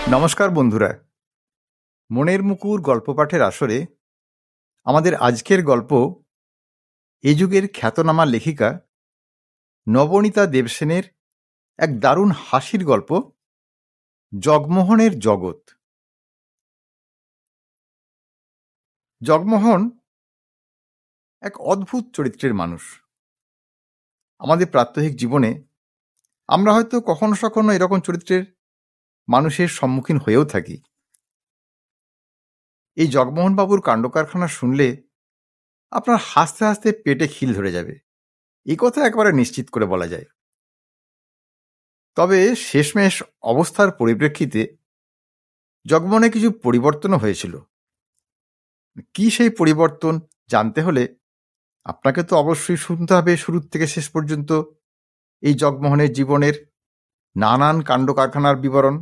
নমস্কার বন্ধুরা, মনের মুকুর গল্প পাঠের আসরে আমাদের আজকের গল্প এ যুগের খ্যাতনামা লেখিকা নবনীতা দেবসেনের এক দারুণ হাসির গল্প, জগমোহনের জগৎ। জগমোহন এক অদ্ভুত চরিত্রের মানুষ। আমাদের প্রাত্যহিক জীবনে আমরা হয়তো কখনো কখনো এরকম চরিত্রের মানুষের সম্মুখীন হয়েও থাকি। এই জগমোহন বাবুর কাণ্ডকারখানা শুনলে আপনার হাসতে হাসতে পেটে খিল ধরে যাবে, এই কথা একেবারে নিশ্চিত করে বলা যায়। তবে শেষমেশ অবস্থার পরিপ্রেক্ষিতে জগমোহনে কিছু পরিবর্তনও হয়েছিল। কি সেই পরিবর্তন জানতে হলে আপনাকে তো অবশ্যই শুনতে হবে শুরু থেকে শেষ পর্যন্ত এই জগমোহনের জীবনের নানান কাণ্ড কারখানার বিবরণ।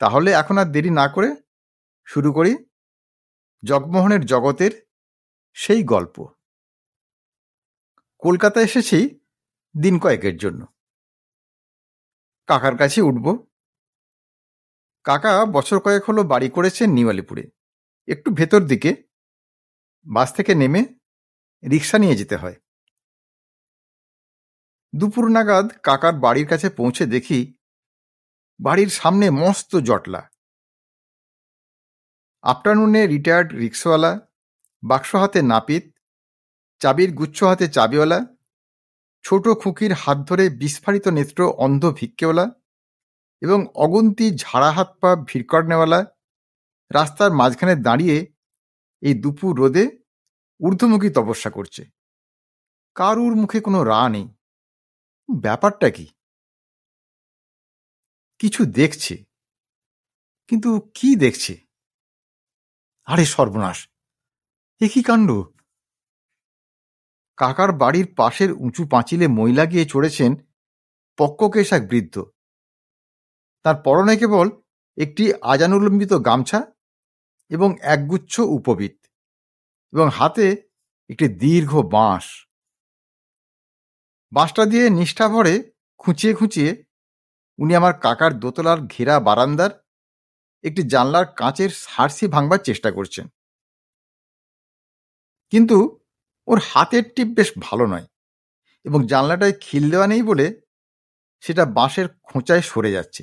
তাহলে এখন আর দেরি না করে শুরু করি জগমোহনের জগতের সেই গল্প। কলকাতা এসেছি দিন কয়েকের জন্য। কাকার কাছে উঠব। কাকা বছর কয়েক হলো বাড়ি করেছেন নিউ আলিপুরে, একটু ভেতর দিকে। বাস থেকে নেমে রিক্সা নিয়ে যেতে হয়। দুপুর নাগাদ কাকার বাড়ির কাছে পৌঁছে দেখি বাড়ির সামনে মস্ত জটলা। আফটারনুনে রিটায়ার্ড রিক্সাওয়ালা, বাক্স হাতে নাপিত, চাবির গুচ্ছ হাতে চাবিওয়ালা, ছোট খুকির হাত ধরে বিস্ফারিত নেত্র অন্ধ ভিক্ষেওয়ালা এবং অগুন্তি ঝাড়া হাত পা ভিড়কর্নেওয়ালা রাস্তার মাঝখানে দাঁড়িয়ে এই দুপুর রোদে ঊর্ধ্বমুখী তপস্যা করছে। কারুর মুখে কোনো রা নেই। ব্যাপারটা কি? কিছু দেখছে, কিন্তু কি দেখছে? আরে সর্বনাশ, এ কি কাণ্ড! কাকার বাড়ির পাশের উঁচু পাঁচিলে মই লাগিয়ে চড়েছেন পক্ককেশ এক বৃদ্ধ। তার পরনে কেবল একটি আজানুলম্বিত গামছা এবং একগুচ্ছ উপবীত, এবং হাতে একটি দীর্ঘ বাঁশ। বাঁশটা দিয়ে নিষ্ঠা ভরে খুঁচিয়ে খুঁচিয়ে উনি আমার কাকার দোতলার ঘেরা বারান্দার একটি জানলার কাঁচের সারসি ভাঙবার চেষ্টা করছেন। কিন্তু ওর হাতের টিপ বেশ ভালো নয়, এবং জানলাটায় খিল দেওয়া নেই বলে সেটা বাঁশের খোঁচায় সরে যাচ্ছে।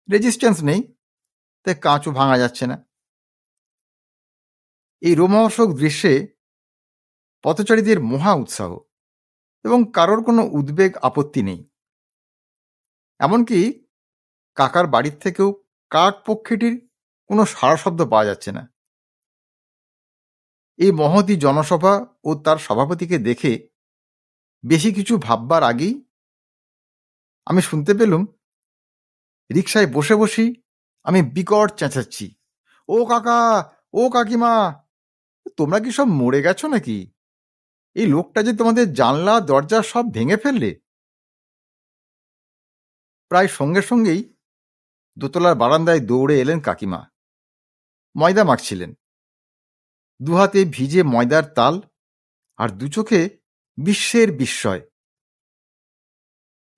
রেজিস্ট্যান্স নেই, তাই কাঁচও ভাঙা যাচ্ছে না। এই রোমহর্ষক দৃশ্যে পথচারীদের মহা উৎসাহ, এবং কারোর কোনো উদ্বেগ আপত্তি নেই। এমনকি কাকার বাড়ির থেকেও কাক পক্ষীটির কোনো সাড়া শব্দ পাওয়া যাচ্ছে না। এই মহতী জনসভা ও তার সভাপতিকে দেখে বেশি কিছু ভাববার আগেই আমি শুনতে পেলুম রিকশায় বসে বসেই আমি বিকট চেঁচাচ্ছি, ও কাকা, ও কাকিমা, তোমরা কি সব মরে গেছো নাকি? এই লোকটা যে তোমাদের জানলা দরজা সব ভেঙে ফেললে। প্রায় সঙ্গে সঙ্গেই দোতলার বারান্দায় দৌড়ে এলেন কাকিমা। ময়দা মাখছিলেন। দুহাতে ভিজে ময়দার তাল, আর দু চোখে বিশ্বের বিস্ময়।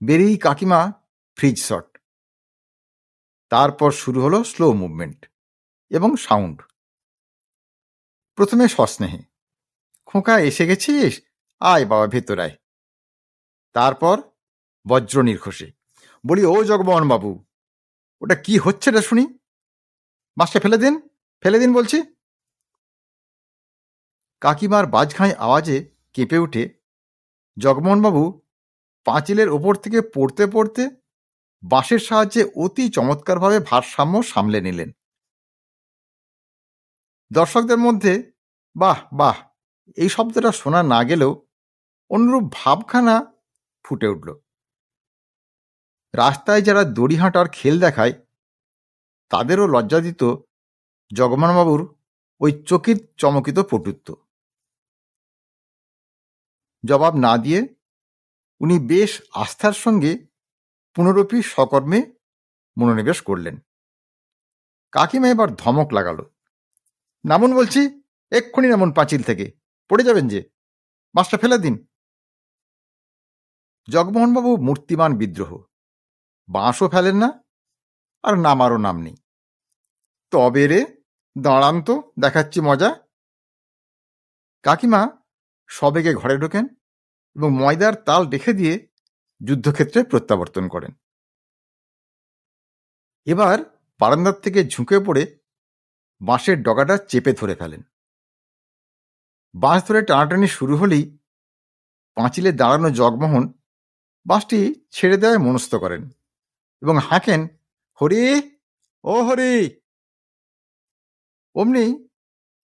বেরিয়েই কাকিমা ফ্রিজ শট। তারপর শুরু হলো স্লো মুভমেন্ট এবং সাউন্ড। প্রথমে সস্নেহে, খোকা এসে গেছিস, আয় বাবা ভেতর আয়। তারপর বজ্র নির্ঘোষে, বলি, ও জগমোহন বাবু, ওটা কি হচ্ছে রে শুনি? বাসটা ফেলে দিন, ফেলে দিন বলছি। কাকিমার বাজখাঁই আওয়াজে কেঁপে উঠে জগমোহনবাবু পাঁচিলের ওপর থেকে পড়তে পড়তে বাঁশের সাহায্যে অতি চমৎকারভাবে ভারসাম্য সামলে নিলেন। দর্শকদের মধ্যে বাহ বাহ এই শব্দটা শোনা না গেলেও অনুরূপ ভাবখানা ফুটে উঠল। রাস্তায় যারা দড়ি হাঁটার খেল দেখায় তাদেরও লজ্জা দিত জগমোহনবাবুর ওই চকিত চমকিত পটুত্ব। জবাব না দিয়ে উনি বেশ আস্থার সঙ্গে পুনরপি সকর্মে মনোনিবেশ করলেন। কাকিমা এবার ধমক লাগালো, নামুন বলছি, এক্ষুনি নামুন পাঁচিল থেকে, পড়ে যাবেন যে, বাসটা ফেলে দিন। জগমোহনবাবু মূর্তিমান বিদ্রোহ, বাঁশও ফেলেন না, আর নামারও নাম নেই। তবে রে, দাঁড়ান তো, দেখাচ্ছি মজা। কাকিমা সবেগে ঘরে ঢোকেন এবং ময়দার তাল রেখে দিয়ে যুদ্ধক্ষেত্রে প্রত্যাবর্তন করেন। এবার বারান্দার থেকে ঝুঁকে পড়ে বাঁশের ডগাটা চেপে ধরে ফেলেন। বাঁশ ধরে টানাটানি শুরু হলেই পাঁচিলে দাঁড়ানো জগমোহন বাঁশটি ছেড়ে দেওয়ায় মনস্থ করেন এবং হাঁকেন, হরি, ও হরি। অমনি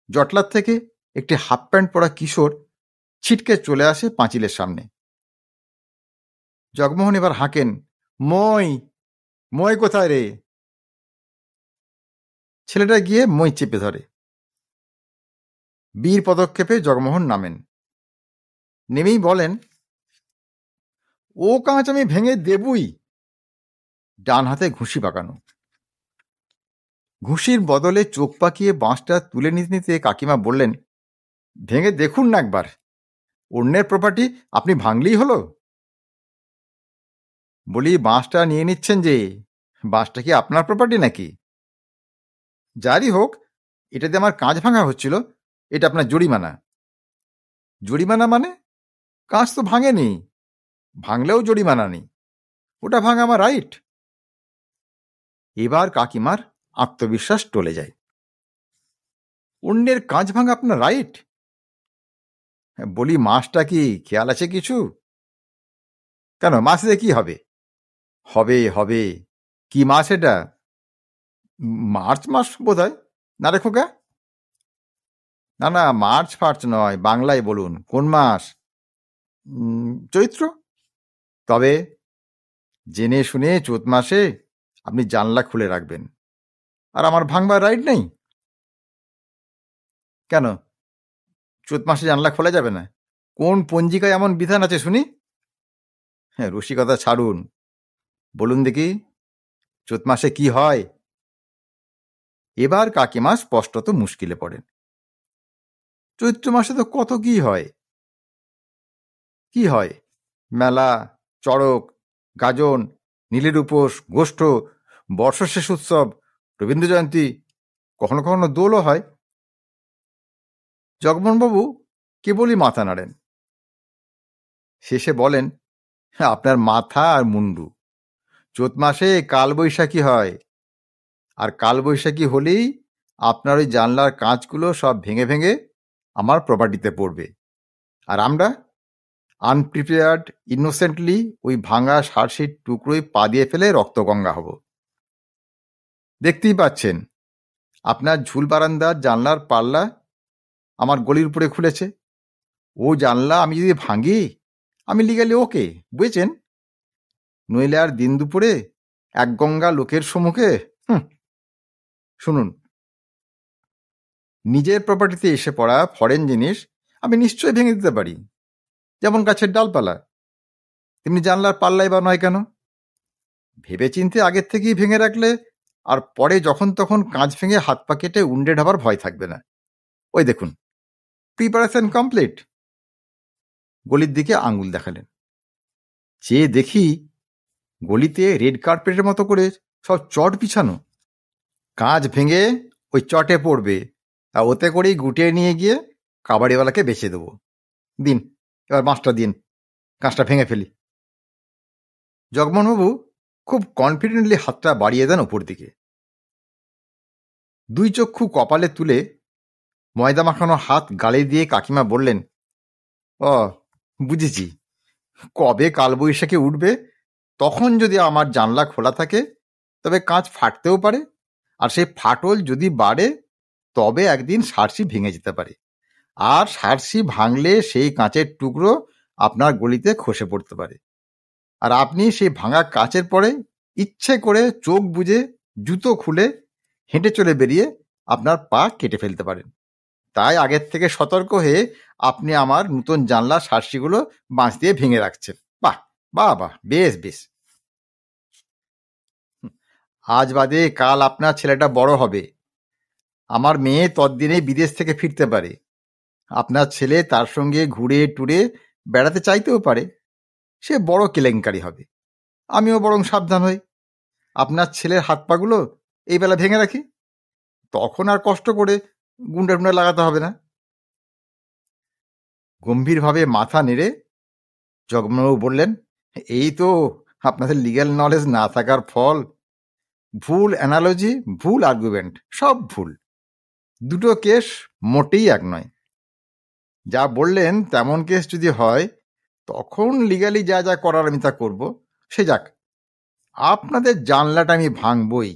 জটলার থেকে একটি হাফ প্যান্ট পরা কিশোর ছিটকে চলে আসে পাঁচিলের সামনে। জগমোহন এবার হাঁকেন, মই, মই কোথায় রে? ছেলেটা গিয়ে মই চেপে ধরে। বীর পদক্ষেপে জগমোহন নামেন। নেমেই বলেন, ও কাঁচ আমি ভেঙে দেবই। ডান হাতে ঘুষি পাকানো। ঘুষির বদলে চোখ পাকিয়ে বাঁশটা তুলে নিতে নিতে কাকিমা বললেন, ভেঙে দেখুন না একবার, অন্যের প্রপার্টি আপনি ভাঙলেই হলো। বলি, বাঁশটা নিয়ে নিচ্ছেন যে, বাঁশটা কি আপনার প্রপার্টি নাকি? যারই হোক, এটাতে আমার কাঁচ ভাঙা হচ্ছিল, এটা আপনার জরিমানা। জরিমানা মানে? কাঁচ তো ভাঙেনি, ভাঙলেও জরিমানা নেই, ওটা ভাঙা আমার রাইট। এবার কাকিমার আত্মবিশ্বাস টলে যায়। অন্যের কাঁচ ভাঙা আপনার রাইট? বলি, মাসটা কি খেয়াল আছে কিছু? কেন, মাসে কি হবে? হবে হবে। কি মাস এটা? মার্চ মাস বোধ হয়, না রে খোকা? না না, মার্চ ফার্চ নয়, বাংলায় বলুন, কোন মাস? চৈত্র। তবে জেনে শুনে চৈত মাসে আপনি জানলা খুলে রাখবেন, আর আমার ভাঙবার রাইট নেই? কেন, চৈত মাসে জানলা খোলা যাবে না? কোন পঞ্জিকায় এমন বিধান আছে শুনি? হ্যাঁ, রসিকতা ছাড়ুন, বলুন দেখি, চৈত মাসে কি হয়? এবার কাকিমা স্পষ্টত মুশকিলে পড়েন। চৈত্র মাসে তো কত কি হয়। কি হয়? মেলা, চড়ক, গাজন, নীলের উপোস, গোষ্ঠ, বর্ষশেষ উৎসব, রবীন্দ্র জয়ন্তী, কখনো কখনো দোলও হয়। জগমোহনবাবু কেবলই মাথা নাড়েন। শেষে বলেন, আপনার মাথা আর মুন্ডু। চৈত মাসে কালবৈশাখী হয়, আর কালবৈশাখী হলেই আপনার ওই জানলার কাঁচগুলো সব ভেঙে ভেঙে আমার প্রপার্টিতে পড়বে, আর আমরা আনপ্রিপেয়ার্ড ইনোসেন্টলি ওই ভাঙা সারসির টুকরোই পা দিয়ে ফেলে রক্তগঙ্গা হব। দেখতেই পাচ্ছেন, আপনার ঝুল বারান্দার জানলার পাল্লা আমার গলির উপরে খুলেছে। ও জানলা আমি যদি ভাঙি, আমি লিগালি ওকে, বুঝেছেন? নইলে আর দিন দুপুরে এক গঙ্গা লোকের সম্মুখে। শুনুন, নিজের প্রপার্টিতে এসে পড়া ফরেন জিনিস আমি নিশ্চয়ই ভেঙে দিতে পারি, যেমন গাছের ডালপালা। তেমনি জানলার পাল্লাই বা নয় কেন? ভেবে চিনতে আগের থেকেই ভেঙে রাখলে আর পরে যখন তখন কাঁচ ভেঙে হাত পা কেটে উন্ডে ঢাবার ভয় থাকবে না। ওই দেখুন, প্রিপারেশন কমপ্লিট। গলির দিকে আঙ্গুল দেখালেন। চেয়ে দেখি, গলিতে রেড কার্পেটের মতো করে সব চট বিছানো। কাঁচ ভেঙে ওই চটে পড়বে, আর ওতে করেই গুটিয়ে নিয়ে গিয়ে কাবাডিওয়ালাকে বেচে দেবো। দিন, এবার বাঁশটা দিন, কাঁচটা ভেঙে ফেলি। জগমোহনবাবু খুব কনফিডেন্টলি হাতটা বাড়িয়ে দেন ওপর দিকে। দুই চক্ষু কপালে তুলে ময়দা মাখানো হাত গালে দিয়ে কাকিমা বললেন, ও বুঝেছি, কবে কালবৈশাখী উঠবে তখন যদি আমার জানলা খোলা থাকে তবে কাঁচ ফাটতেও পারে, আর সেই ফাটল যদি বাড়ে তবে একদিন সারসি ভেঙে যেতে পারে, আর সারসি ভাঙলে সেই কাঁচের টুকরো আপনার গলিতে খসে পড়তে পারে, আর আপনি সেই ভাঙা কাঁচের পরে ইচ্ছে করে চোখ বুজে জুতো খুলে হেঁটে চলে বেরিয়ে আপনার পা কেটে ফেলতে পারেন। তাই আগের থেকে সতর্ক হয়ে আপনি আমার নতুন জানলার সারসিগুলো বাঁশ দিয়ে ভেঙে রাখছেন। বাহ বাহ বাহ, বেশ বেশ। আজ বাদে কাল আপনার ছেলেটা বড় হবে, আমার মেয়ে ততদিনে বিদেশ থেকে ফিরতে পারে, আপনার ছেলে তার সঙ্গে ঘুরে টুরে বেড়াতে চাইতেও পারে, সে বড় কেলেঙ্কারি হবে। আমিও বরং সাবধান হই। আপনার ছেলের হাত পাগুলো এই বেলা ভেঙে রাখি, তখন আর কষ্ট করে গুন্ডা টুন্ডা লাগাতে হবে না। গম্ভীরভাবে মাথা নেড়ে জগমোহনবাবু বললেন, এই তো আপনাদের লিগ্যাল নলেজ না থাকার ফল। ভুল অ্যানালজি, ভুল আর্গুমেন্ট, সব ভুল। দুটো কেস মোটেই এক নয়। যা বললেন তেমন কেস যদি হয়, তখন লিগালি যা যা করার আমি তা করব। সে যাক, আপনাদের জানলাটা আমি ভাঙবই,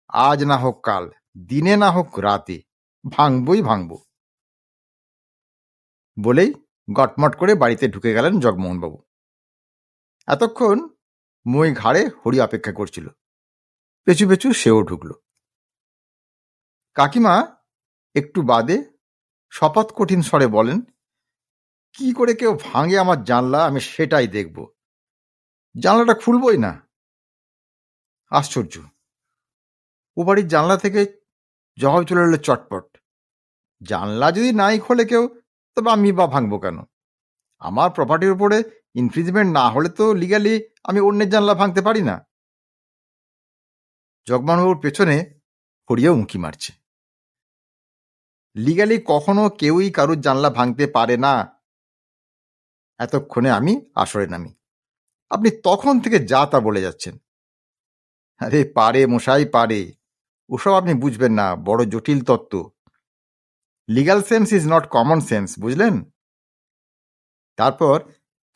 আজ না হোক কাল, দিনে না হোক রাতে, ভাঙবই ভাঙব। বলেই গটমট করে বাড়িতে ঢুকে গেলেন জগমোহনবাবু। এতক্ষণ মই ঘাড়ে হরি অপেক্ষা করছিল, পেছু পেছু সেও ঢুকল। কাকিমা একটু বাদে শপথ কঠিন স্বরে বলেন, কি করে কেউ ভাঙে আমার জানলা, আমি সেটাই দেখব। জানলাটা খুলবই না। আশ্চর্য, ও বাড়ির জানলা থেকে জবাব চলে এলো চটপট, জানলা যদি নাই খোলে কেউ, তবে আমি বা ভাঙবো কেন? আমার প্রপার্টির উপরে ইনফ্রিজমেন্ট না হলে তো লিগালি আমি অন্যের জানলা ভাঙতে পারি না। জগমোহনবাবুর পেছনে হরিও উঁকি মারছে। লিগালি কখনো কেউই কারুর জানলা ভাঙতে পারে না। এতক্ষণে আমি আসরে নামি, আপনি তখন থেকে যা তা বলে যাচ্ছেন। আরে পারে মশাই, পারে। ওসব আপনি বুঝবেন না, বড় জটিল তত্ত্ব। Legal sense is not common sense, বুঝলেন? তারপর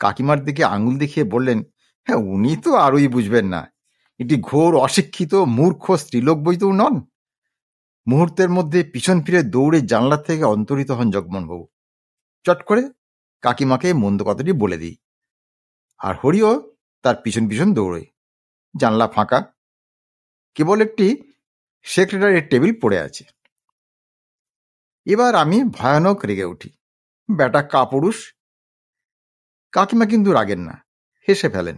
কাকিমার দিকে আঙুল দেখিয়ে বললেন, হ্যাঁ, উনি তো আরোই বুঝবেন না। এটি ঘোর অশিক্ষিত মূর্খ স্ত্রীলোক বই তো নন। মুহূর্তের মধ্যে পিছন ফিরে দৌড়ে জানলার থেকে অন্তরিত হন জগমোহনবাবু। চট করে কাকিমাকে মন্দ কথাটি বলে দিই, আর হরিও তার পিছন পিছন দৌড়ে। জানলা ফাঁকা, কেবল একটি সেক্রেটারির টেবিল পড়ে আছে। এবার আমি ভয়ানক রেগে উঠি, বেটা কাপুরুষ। কাকিমা কিন্তু রাগেন না, হেসে ফেলেন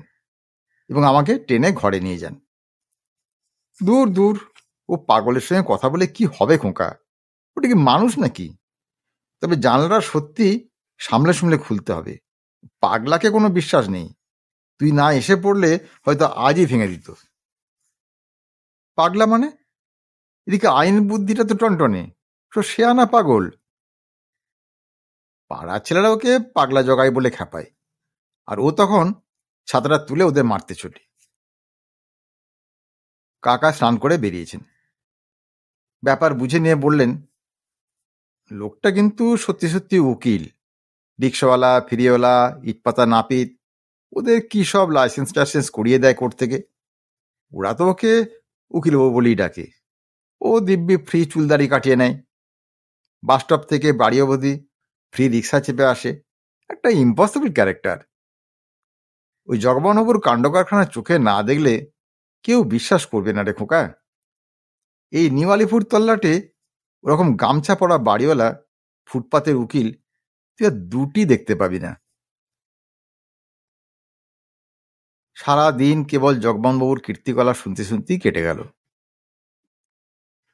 এবং আমাকে টেনে ঘরে নিয়ে যান। দূর দূর, ও পাগলের সঙ্গে কথা বলে কি হবে খোকা? ওটা কি মানুষ নাকি? তবে জানলাটা সত্যি সামলে সামলে খুলতে হবে। পাগলাকে কোনো বিশ্বাস নেই, তুই না এসে পড়লে হয়তো আজই ভেঙে দিত। পাগলা মানে? এদিকে আইন বুদ্ধিটা তো টনটনে, সে আনা পাগল। পাড়ার ছেলেরা ওকে পাগলা জগাই বলে খেপায়, আর ও তখন ছাতাটা তুলে ওদের মারতে ছোটে। কাকা স্নান করে বেরিয়েছেন, ব্যাপার বুঝে নিয়ে বললেন, লোকটা কিন্তু সত্যি সত্যি উকিল। রিক্সাওয়ালা, ফেরিওয়ালা, ইটপাতা নাপিত, ওদের কি সব লাইসেন্স টাইসেন্স করিয়ে দেয় কোর্ট থেকে। ওরা তো ওকে উকিলবাবু বলেই ডাকে। ও দিব্যি ফ্রি চুলদারি কাটিয়ে নেয়, বাসস্টপ থেকে বাড়ি অবধি ফ্রি রিক্সা চেপে আসে। একটা ইম্পসিবল ক্যারেক্টার। ওই জগমোহনবাবুর কাণ্ড কারখানা চোখে না দেখলে কেউ বিশ্বাস করবে না রে খোকা। এই নিউ আলিপুর তল্লাটে ওরকম গামছা পরা বাড়িওয়ালা, ফুটপাতের উকিল তুই আর দুটি দেখতে পাবি না। সারা দিন কেবল জগমোহনবাবুর কীর্তিকলা শুনতে শুনতেই কেটে গেল।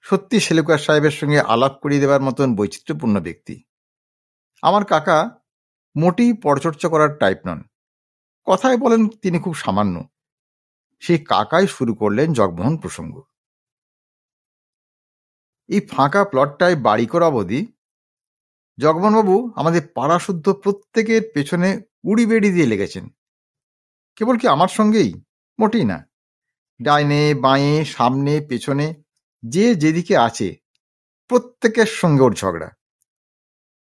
সত্যি সেলুকার সাহেবের সঙ্গে আলাপ করিয়ে দেবার মতন বৈচিত্র্যপূর্ণ ব্যক্তি। আমার কাকা মোটেই পরচর্চা করার টাইপ নন, কথায় বলেন তিনি খুব সামান্য। সেই কাকাই শুরু করলেন জগমোহন প্রসঙ্গ। এই ফাঁকা প্লটটায় বাড়ি করা অবধি জগমোহনবাবু আমাদের পাড়াশুদ্ধ প্রত্যেকের পেছনে উড়ি বেড়ি দিয়ে লেগেছেন। কেবল কি আমার সঙ্গেই? মোটেই না। ডাইনে বাঁয়ে সামনে পেছনে যে যেদিকে আছে প্রত্যেকের সঙ্গে ওর ঝগড়া।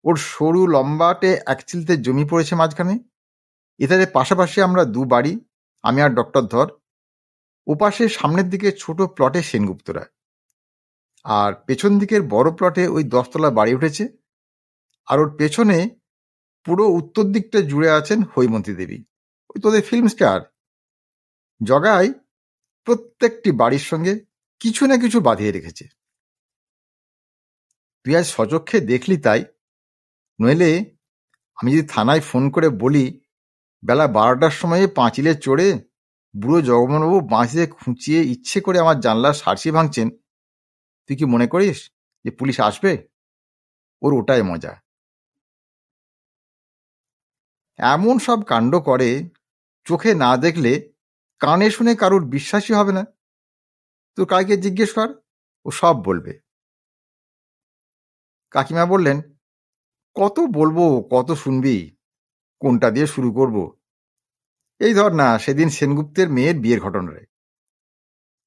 ওর সরু লম্বাটে এক চিলতে জমি পড়েছে মাঝখানে, এটারে পাশাপাশি আমরা দু বাড়ি, আমি আর ডক্টর ধর। ওপাশে সামনের দিকে ছোট প্লটে সেনগুপ্তরা, আর পেছন দিকের বড় প্লটে ওই 10 তলা বাড়ি উঠেছে। আর ওর পেছনে পুরো উত্তর দিকটা জুড়ে আছেন হৈমন্তী দেবী, ওই তোদের ফিল্ম স্টার। জগাই প্রত্যেকটি বাড়ির সঙ্গে কিছু না কিছু বাঁধিয়ে রেখেছে। তুই আজ সচক্ষে দেখলি তাই, নইলে আমি যদি থানায় ফোন করে বলি বেলা 12টার সময়ে পাঁচিলে চড়ে বুড়ো জগমোহনবাবু বাঁশিয়ে খুঁচিয়ে ইচ্ছে করে আমার জানলার সার্সি ভাঙছেন, তুই কি মনে করিস যে পুলিশ আসবে? ওর ওটাই মজা। এমন সব কাণ্ড করে চোখে না দেখলে কানে শুনে কারুর বিশ্বাসই হবে না। তোর কাকে জিজ্ঞেস কর, ও সব বলবে। কাকিমা বললেন, কত বলবো, কত শুনবি, কোনটা দিয়ে শুরু করব? এই ধর না, সেদিন সেনগুপ্তের মেয়ের বিয়ের ঘটনায়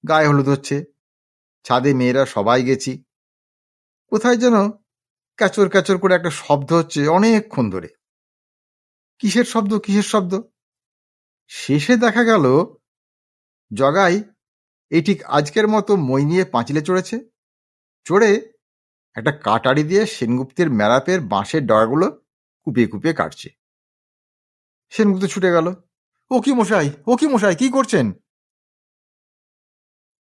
গায়ে হলুদ হচ্ছে, ছাদে মেয়েরা সবাই গেছি, কোথায় যেন ক্যাচর ক্যাচর করে একটা শব্দ হচ্ছে অনেকক্ষণ ধরে। কিসের শব্দ, কিসের শব্দ? শেষে দেখা গেল জগাই এই ঠিক আজকের মতো মই নিয়ে পাঁচিলে চড়েছে, চড়ে একটা কাটারি দিয়ে সেনগুপ্তের মেলাপের বাঁশের ডগাগুলো কুপিয়ে কুপিয়ে কাটছে। সেনগুপ্ত ছুটে গেল, ও কি মশাই, ও কি মশাই, কি করছেন?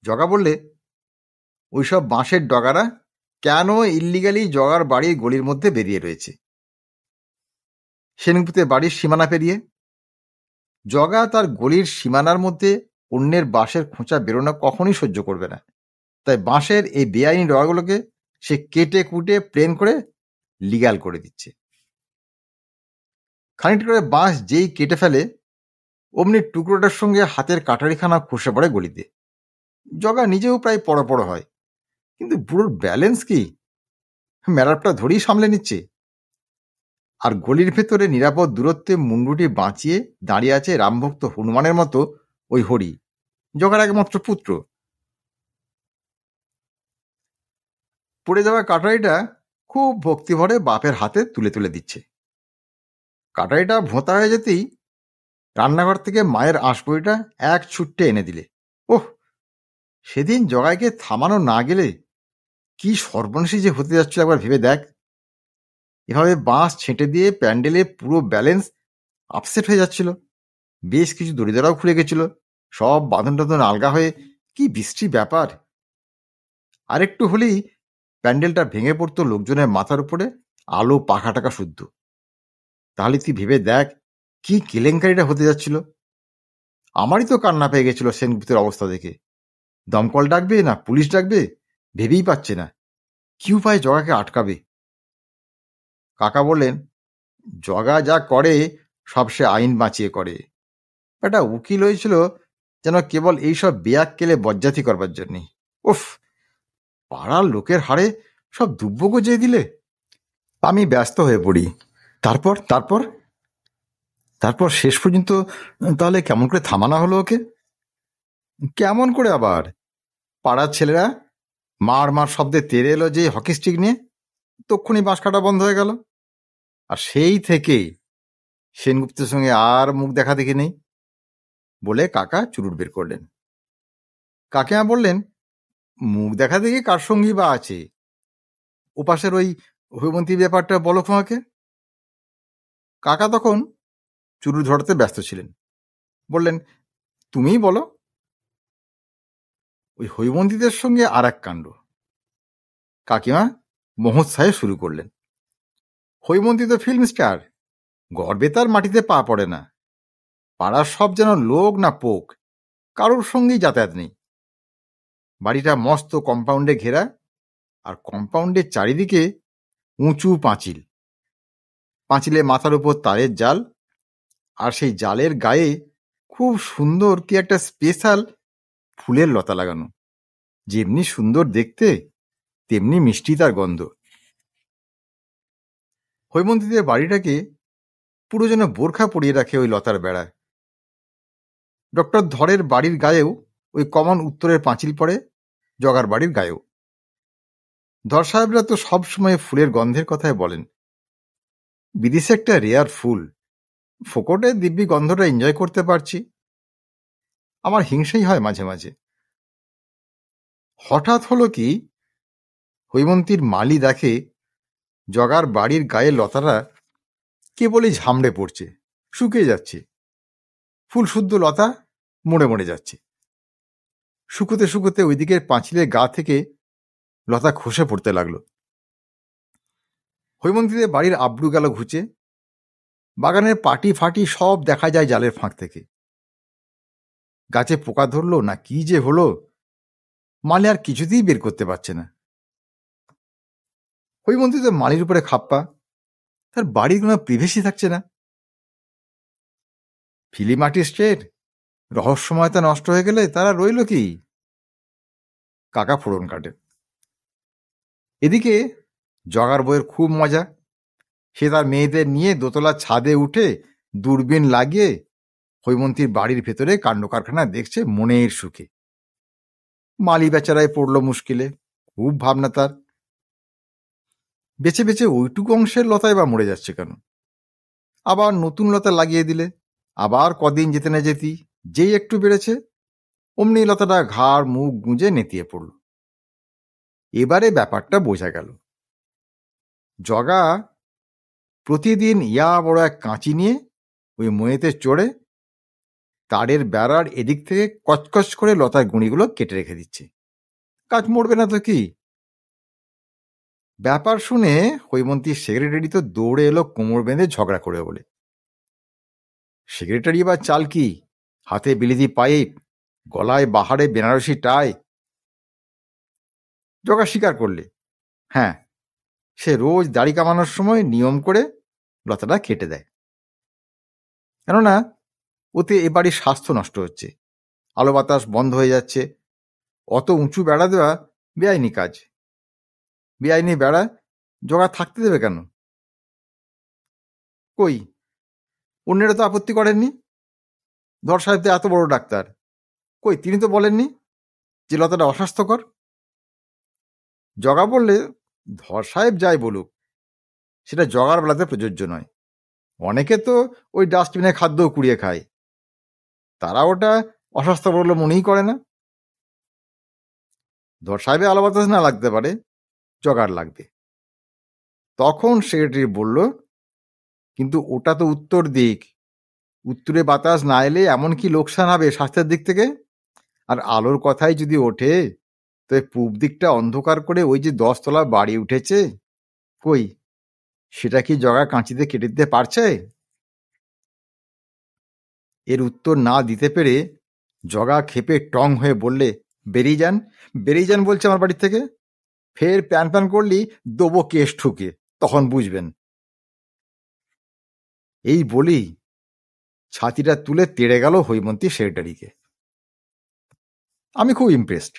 জগা বললে, ওইসব বাঁশের ডগারা কেন ইল্লিগালি জগার বাড়ির গলির মধ্যে বেরিয়ে রয়েছে, সেনগুপ্তের বাড়ির সীমানা পেরিয়ে। জগা তার গলির সীমানার মধ্যে অন্যের বাঁশের খোঁচা বেরোনো কখনই সহ্য করবে না, তাই বাঁশের এই বেআইনি ডগাগুলোকে সে কেটে কুটে প্লেন করে লিগ্যাল করে দিচ্ছে। খানিকটা করে বাঁশ যেই কেটে ফেলে, অমনি টুকরোটার সঙ্গে হাতের কাটারিখানা খসে পড়ে গলিতে। জগা নিজেও প্রায় পড়ো পড়ো হয়, কিন্তু বুড়োর ব্যালেন্স কি, ম্যারাপটা ধরেই সামলে নিচ্ছে। আর গলির ভেতরে নিরাপদ দূরত্বে মুন্ডুটি বাঁচিয়ে দাঁড়িয়ে আছে রামভক্ত হনুমানের মতো ওই হরি, জগার একমাত্র পুত্র। পড়ে যাওয়া কাটারিটা খুব ভক্তিভরে বাপের হাতে তুলে তুলে দিচ্ছে। কাটারিটা ভোঁতা হয়ে যেতেই রান্নাঘর থেকে মায়ের আঁশবড়িটা এক ছুট্টে এনে দিলে। ওহ, সেদিন জগাইকে থামানো না গেলে কি সর্বনাশী যে হতে যাচ্ছিল একবার ভেবে দেখ। এভাবে বাঁশ ছেঁটে দিয়ে প্যান্ডেলে পুরো ব্যালেন্স আপসেট হয়ে যাচ্ছিল, বেশ কিছু দড়িদারাও খুলে গেছিল, সব বাঁধন টাধন আলগা হয়ে কি বিশ্রী ব্যাপার। আরেকটু হলেই প্যান্ডেলটা ভেঙে পড়তো লোকজনের মাথার উপরে, আলো পাখা টাকা শুদ্ধ। তাহলে তুই ভেবে দেখ কি কেলেঙ্কারিটা হতে যাচ্ছিল। আমারই তো কান্না পেয়ে গেছিল সেনগুপ্তের অবস্থা দেখে। দমকল ডাকবে না পুলিশ ডাকবে ভেবেই পাচ্ছে না, কি উপায় জগাকে আটকাবে। কাকা বললেন, জগা যা করে সব সে আইন বাঁচিয়ে করে। একটা উকিল হয়েছিল যেন কেবল এইসব বেয়াক্কেলে বজ্জাতি করবার জন্য। উফ, পাড়ার লোকের হাড়ে সব দুব্য গজিয়ে দিলে। আমি ব্যস্ত হয়ে পড়ি। তারপর তারপর তারপর শেষ পর্যন্ত তাহলে কেমন করে থামানো হলো ওকে? কেমন করে আবার? পাড়ার ছেলেরা মার মার শব্দে তেড়ে এলো যে হকি স্টিক নিয়ে, তক্ষুনি বাঁশ কাটা বন্ধ হয়ে গেল। আর সেই থেকেই সেনগুপ্তের সঙ্গে আর মুখ দেখা দেখি নেই বলে কাকা চুরুট বের করলেন। কাকিমা বললেন, মুখ দেখা দেখি কার সঙ্গী বা আছে, ওপাশের ওই হৈমন্তী ব্যাপারটা বলো তোমাকে। কাকা তখন চুরুট ধরাতে ব্যস্ত ছিলেন, বললেন, তুমিই বলো। ওই হৈমন্তীদের সঙ্গে আর এক কাণ্ড। কাকিমা মহোৎসাহে শুরু করলেন, হৈমন্তী তো ফিল্ম স্টার, গর্বে তার মাটিতে পা পড়ে না। পাড়ার সব যেন লোক না পোক, কারোর সঙ্গেই যাতায়াত নেই। বাড়িটা মস্ত কম্পাউন্ডে ঘেরা, আর কম্পাউন্ডের চারিদিকে উঁচু পাঁচিল, পাঁচিলে মাথার উপর তারের জাল, আর সেই জালের গায়ে খুব সুন্দর কি একটা স্পেশাল ফুলের লতা লাগানো, যেমনি সুন্দর দেখতে তেমনি মিষ্টি তার গন্ধ। হৈমন্তীদের বাড়িটাকে পুরো যেন বোরখা পরিয়ে রাখে ওই লতার বেড়ায়। ডক্টর ধরের বাড়ির গায়েও ওই কমন উত্তরের পাঁচিল পড়ে, জগার বাড়ির গায়েও। ধর সাহেবরা তো সব সময় ফুলের গন্ধের কথাই বলেন। বিদেশে একটা রেয়ার ফুল, ফোকটে দিব্যি গন্ধটা এনজয় করতে পারছি। আমার হিংসেই হয় মাঝে মাঝে। হঠাৎ হলো কি, হৈমন্তীর মালি দেখে জগার বাড়ির গায়ে লতাটা কেবলই ঝামড়ে পড়ছে, শুকিয়ে যাচ্ছে। ফুল শুদ্ধ লতা মরে মরে যাচ্ছে। শুকোতে শুকোতে ওইদিকের পাঁচিলের গা থেকে লতা খসে পড়তে লাগলো। হৈমন্তীদের বাড়ির আব্রু গেল ঘুচে, বাগানের পাটি ফাটি সব দেখা যায় জালের ফাঁক থেকে। গাছে পোকা ধরলো না কি যে হলো, মালি আর কিছুতেই বের করতে পারছে না। হৈমন্তী তো মালির উপরে খাপ্পা, তার বাড়ির কোনো প্রিভেসি থাকছে না। ফিল্ম আর্টিস্টের রহস্যময়তা নষ্ট হয়ে গেলে তারা রইল কি? কাকা ফোড়ন কাটে। এদিকে জগার বউয়ের খুব মজা। সে তার মেয়েদের নিয়ে দোতলার ছাদে উঠে দূরবীন লাগিয়ে হৈমন্তীর বাড়ির ভেতরে কাণ্ড কারখানা দেখছে মনের সুখে। মালি বেচারায় পড়ল মুশকিলে, খুব ভাবনা তার। বেছে বেছে ওইটুকু অংশের লতায় বা মরে যাচ্ছে কেন? আবার নতুন লতা লাগিয়ে দিলে, আবার কদিন যেতে না যেতি যেই একটু বেড়েছে অমনি লতাটা ঘাড় মুখ গুঁজে নেতিয়ে পড়ল। এবারে ব্যাপারটা বোঝা গেল। জগা প্রতিদিন ইয়া বড় এক কাঁচি নিয়ে ওই ময়েতে চড়ে তারের বেড়ার এদিক থেকে কচকচ করে লতার গুঁড়িগুলো কেটে রেখে দিচ্ছে। কাজ মরবে না তো কি? ব্যাপার শুনে হৈমন্তীর সেক্রেটারি তো দৌড়ে এলো কোমর বেঁধে ঝগড়া করে বলে। সেক্রেটারি বা চাল কি, হাতে বিলিতি পাইপ, গলায় বাহারে বেনারসি টাই। জগা স্বীকার করলে, হ্যাঁ, সে রোজ দাড়ি কামানোর সময় নিয়ম করে লতাটা কেটে দেয়। কেননা ওতে এ বাড়ির স্বাস্থ্য নষ্ট হচ্ছে, আলো বাতাস বন্ধ হয়ে যাচ্ছে। অত উঁচু বেড়া দেওয়া বেআইনি কাজ। বেআইনি বেড়া জগা থাকতে দেবে কেন? কই, অন্যেরা তো আপত্তি করেননি। ধর সাহেব তো এত বড় ডাক্তার, কই তিনি তো বলেননি যে লতাটা অস্বাস্থ্যকর। জগা বললে, ধর সাহেব যাই বলুক, সেটা জগার বেলাতে প্রযোজ্য নয়। অনেকে তো ওই ডাস্টবিনে খাদ্যও কুড়িয়ে খায়, তারা ওটা অস্বাস্থ্যকর বলে মনেই করে না। ধর সাহেবে আলো বাতাস না লাগতে পারে, জগার লাগবে। তখন সেক্রেটারি বলল, কিন্তু ওটা তো উত্তর দিক, উত্তরে বাতাস না এলে এমন কি লোকসান হবে স্বাস্থ্যের দিক থেকে? আর আলোর কথাই যদি ওঠে, তো পূব দিকটা অন্ধকার করে ওই যে 10 তলা বাড়ি উঠেছে, কই সেটা কি জগা কাঁচিতে কেটে দিতে পারছে? এর উত্তর না দিতে পেরে জগা ক্ষেপে টং হয়ে বললে, বেরিয়ে যান, বেরিয়ে যান বলছে আমার বাড়ি থেকে। ফের প্যান প্যান করলি দেবো কেশ ঠুকে, তখন বুঝবেন। এই বলি ছাতিটা তুলে তেড়ে গেল হৈমন্তী সেক্রেটারিকে। আমি খুব ইমপ্রেসড।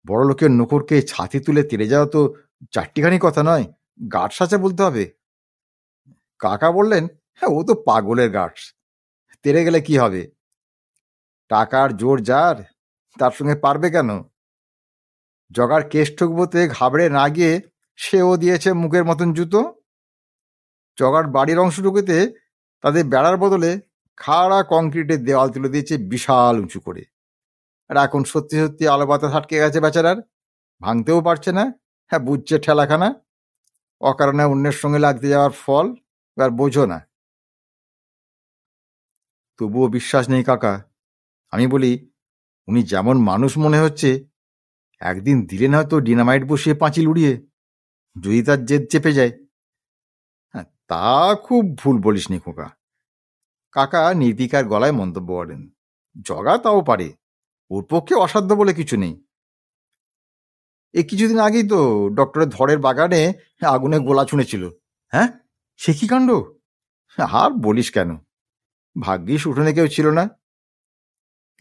বড় লোকের নকুরকে ছাতি তুলে তেড়ে যাওয়া তো চারটিখানি কথা নয়, গার্ডস আছে বলতে হবে। কাকা বললেন, হ্যাঁ, ও তো পাগলের গার্ডস, তেড়ে গেলে কি হবে? টাকার জোর যার, তার সঙ্গে পারবে কেন? জগার কেশ ঠুকবোতে ঘাবড়ে না গিয়ে সেও দিয়েছে মুখের মতন জুতো। জগার বাড়ির অংশটুকুতে তাদের বেড়ার বদলে খাড়া কংক্রিটের দেওয়াল তুলে দিয়েছে বিশাল উঁচু করে। আর এখন সত্যি সত্যি আলো বাতাস আটকে গেছে বেচারার, ভাঙতেও পারছে না। হ্যাঁ, বুঝছে ঠেলাখানা, অকারণে অন্যের সঙ্গে লাগতে যাওয়ার ফল এবার বোঝো না। তবুও বিশ্বাস নেই কাকা। আমি বলি, উনি যেমন মানুষ মনে হচ্ছে, একদিন দিলেন হয়তো ডিনামাইট বসিয়ে পাঁচিল উড়িয়ে, যদি তার জেদ চেপে যায়। হ্যাঁ, তা খুব ভুল বলিসনি খোকা। কাকা নির্বিকার গলায় মন্তব্য করেন, জগা তাও পারে, ওর পক্ষে অসাধ্য বলে কিছু নেই। এ কিছুদিন আগেই তো ডক্টরের ধরের বাগানে আগুনে গোলা ছুঁড়েছিল। হ্যাঁ, সে কি কাণ্ড! আর বলিস কেন, ভাগ্যিস উঠোনে কেউ ছিল না,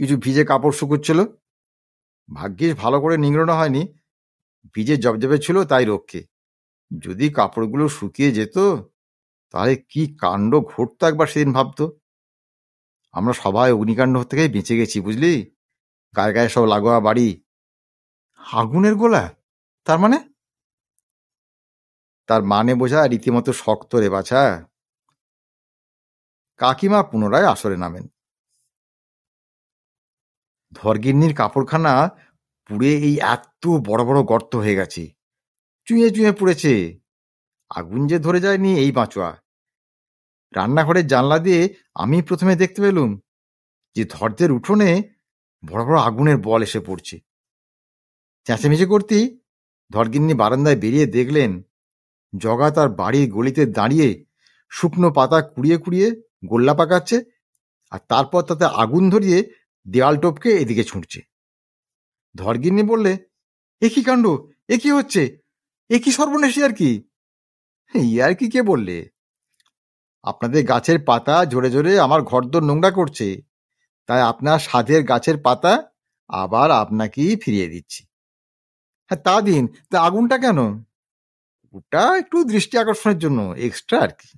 কিছু ভিজে কাপড় শুকুচ্ছিল। ভাগ্যিস ভালো করে নিংড়ানো হয়নি, ভিজে জবজবে ছিল তাই রক্ষে। যদি কাপড়গুলো শুকিয়ে যেত তাহলে কি কাণ্ড ঘটতো একবার সেদিন ভাবতো। আমরা সবাই অগ্নিকাণ্ড থেকেই বেঁচে গেছি বুঝলি, গায়ে গায়ে সব লাগোয়া বাড়ি। আগুনের গোলা? তার মানে? তার মানে বোঝা রীতিমতো শক্ত রে বাছা। কাকিমা পুনরায় আসরে নামেন। ধরগিন্নির কাপড়খানা পুড়ে এই এত বড় বড় গর্ত হয়ে গেছে, চুঁয়ে চুঁয়ে পুড়েছে। আগুন যে ধরে যায়নি এই বাঁচোয়া। রান্নাঘরের জানলা দিয়ে আমি প্রথমে দেখতে পেলুম যে ধরদের উঠোনে বড় বড় আগুনের বল এসে পড়ছে। চেঁচামেচি করতেই ধরগিন্নি বারান্দায় বেরিয়ে দেখলেন জগা তার বাড়ির গলিতে দাঁড়িয়ে শুকনো পাতা কুড়িয়ে কুড়িয়ে গোল্লা পাকাচ্ছে, আর তারপর তাতে আগুন ধরিয়ে দেওয়াল টপকে এদিকে ছুঁড়ছে। ধরগিন্নি বললে, এ কি কাণ্ড, এ কি হচ্ছে, এ কি সর্বনেশী আর কি? ইয়ার কি কে বললে? আপনাদের গাছের পাতা ঝরে ঝরে আমার ঘরদোর নোংরা করছে, তাই আপনার সাধের গাছের পাতা আবার আপনাকেই ফিরিয়ে দিচ্ছি। হ্যাঁ তা দিন, তা আগুনটা কেন? ওটা একটু দৃষ্টি আকর্ষণের জন্য, এক্সট্রা আর কি।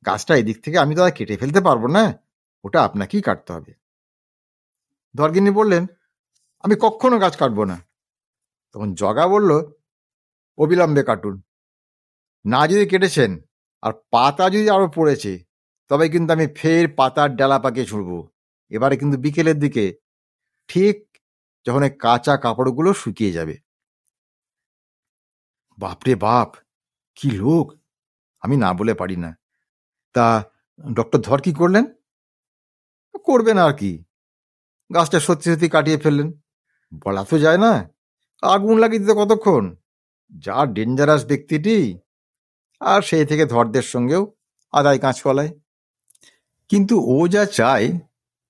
গাছটা এদিক থেকে আমি তো আর কেটে ফেলতে পারবো না, ওটা আপনাকেই কাটতে হবে। ধর্গিনী বললেন, আমি কখনো গাছ কাটবো না। তখন জগা বলল, অবিলম্বে কাটুন। না যদি কেটেছেন আর পাতা যদি আরো পড়েছে, তবে কিন্তু আমি ফের পাতার ডালা পাকিয়ে ছুড়ব। এবারে কিন্তু বিকেলের দিকে, ঠিক যখন এই কাঁচা কাপড়গুলো শুকিয়ে যাবে। বাপরে বাপ, কি লোক! আমি না বলে পারি না। তা ডক্টর ধর কি করলেন? করবেন আর কি, গাছটা সত্যি সত্যি কাটিয়ে ফেললেন। বলা তো যায় না, আগুন লাগিয়ে দিতে কতক্ষণ। যা ডেঞ্জারাস ব্যক্তিটি! আর সেই থেকে ধরদের সঙ্গেও আদায় কাঁচ ফলায়। কিন্তু ও যা চায়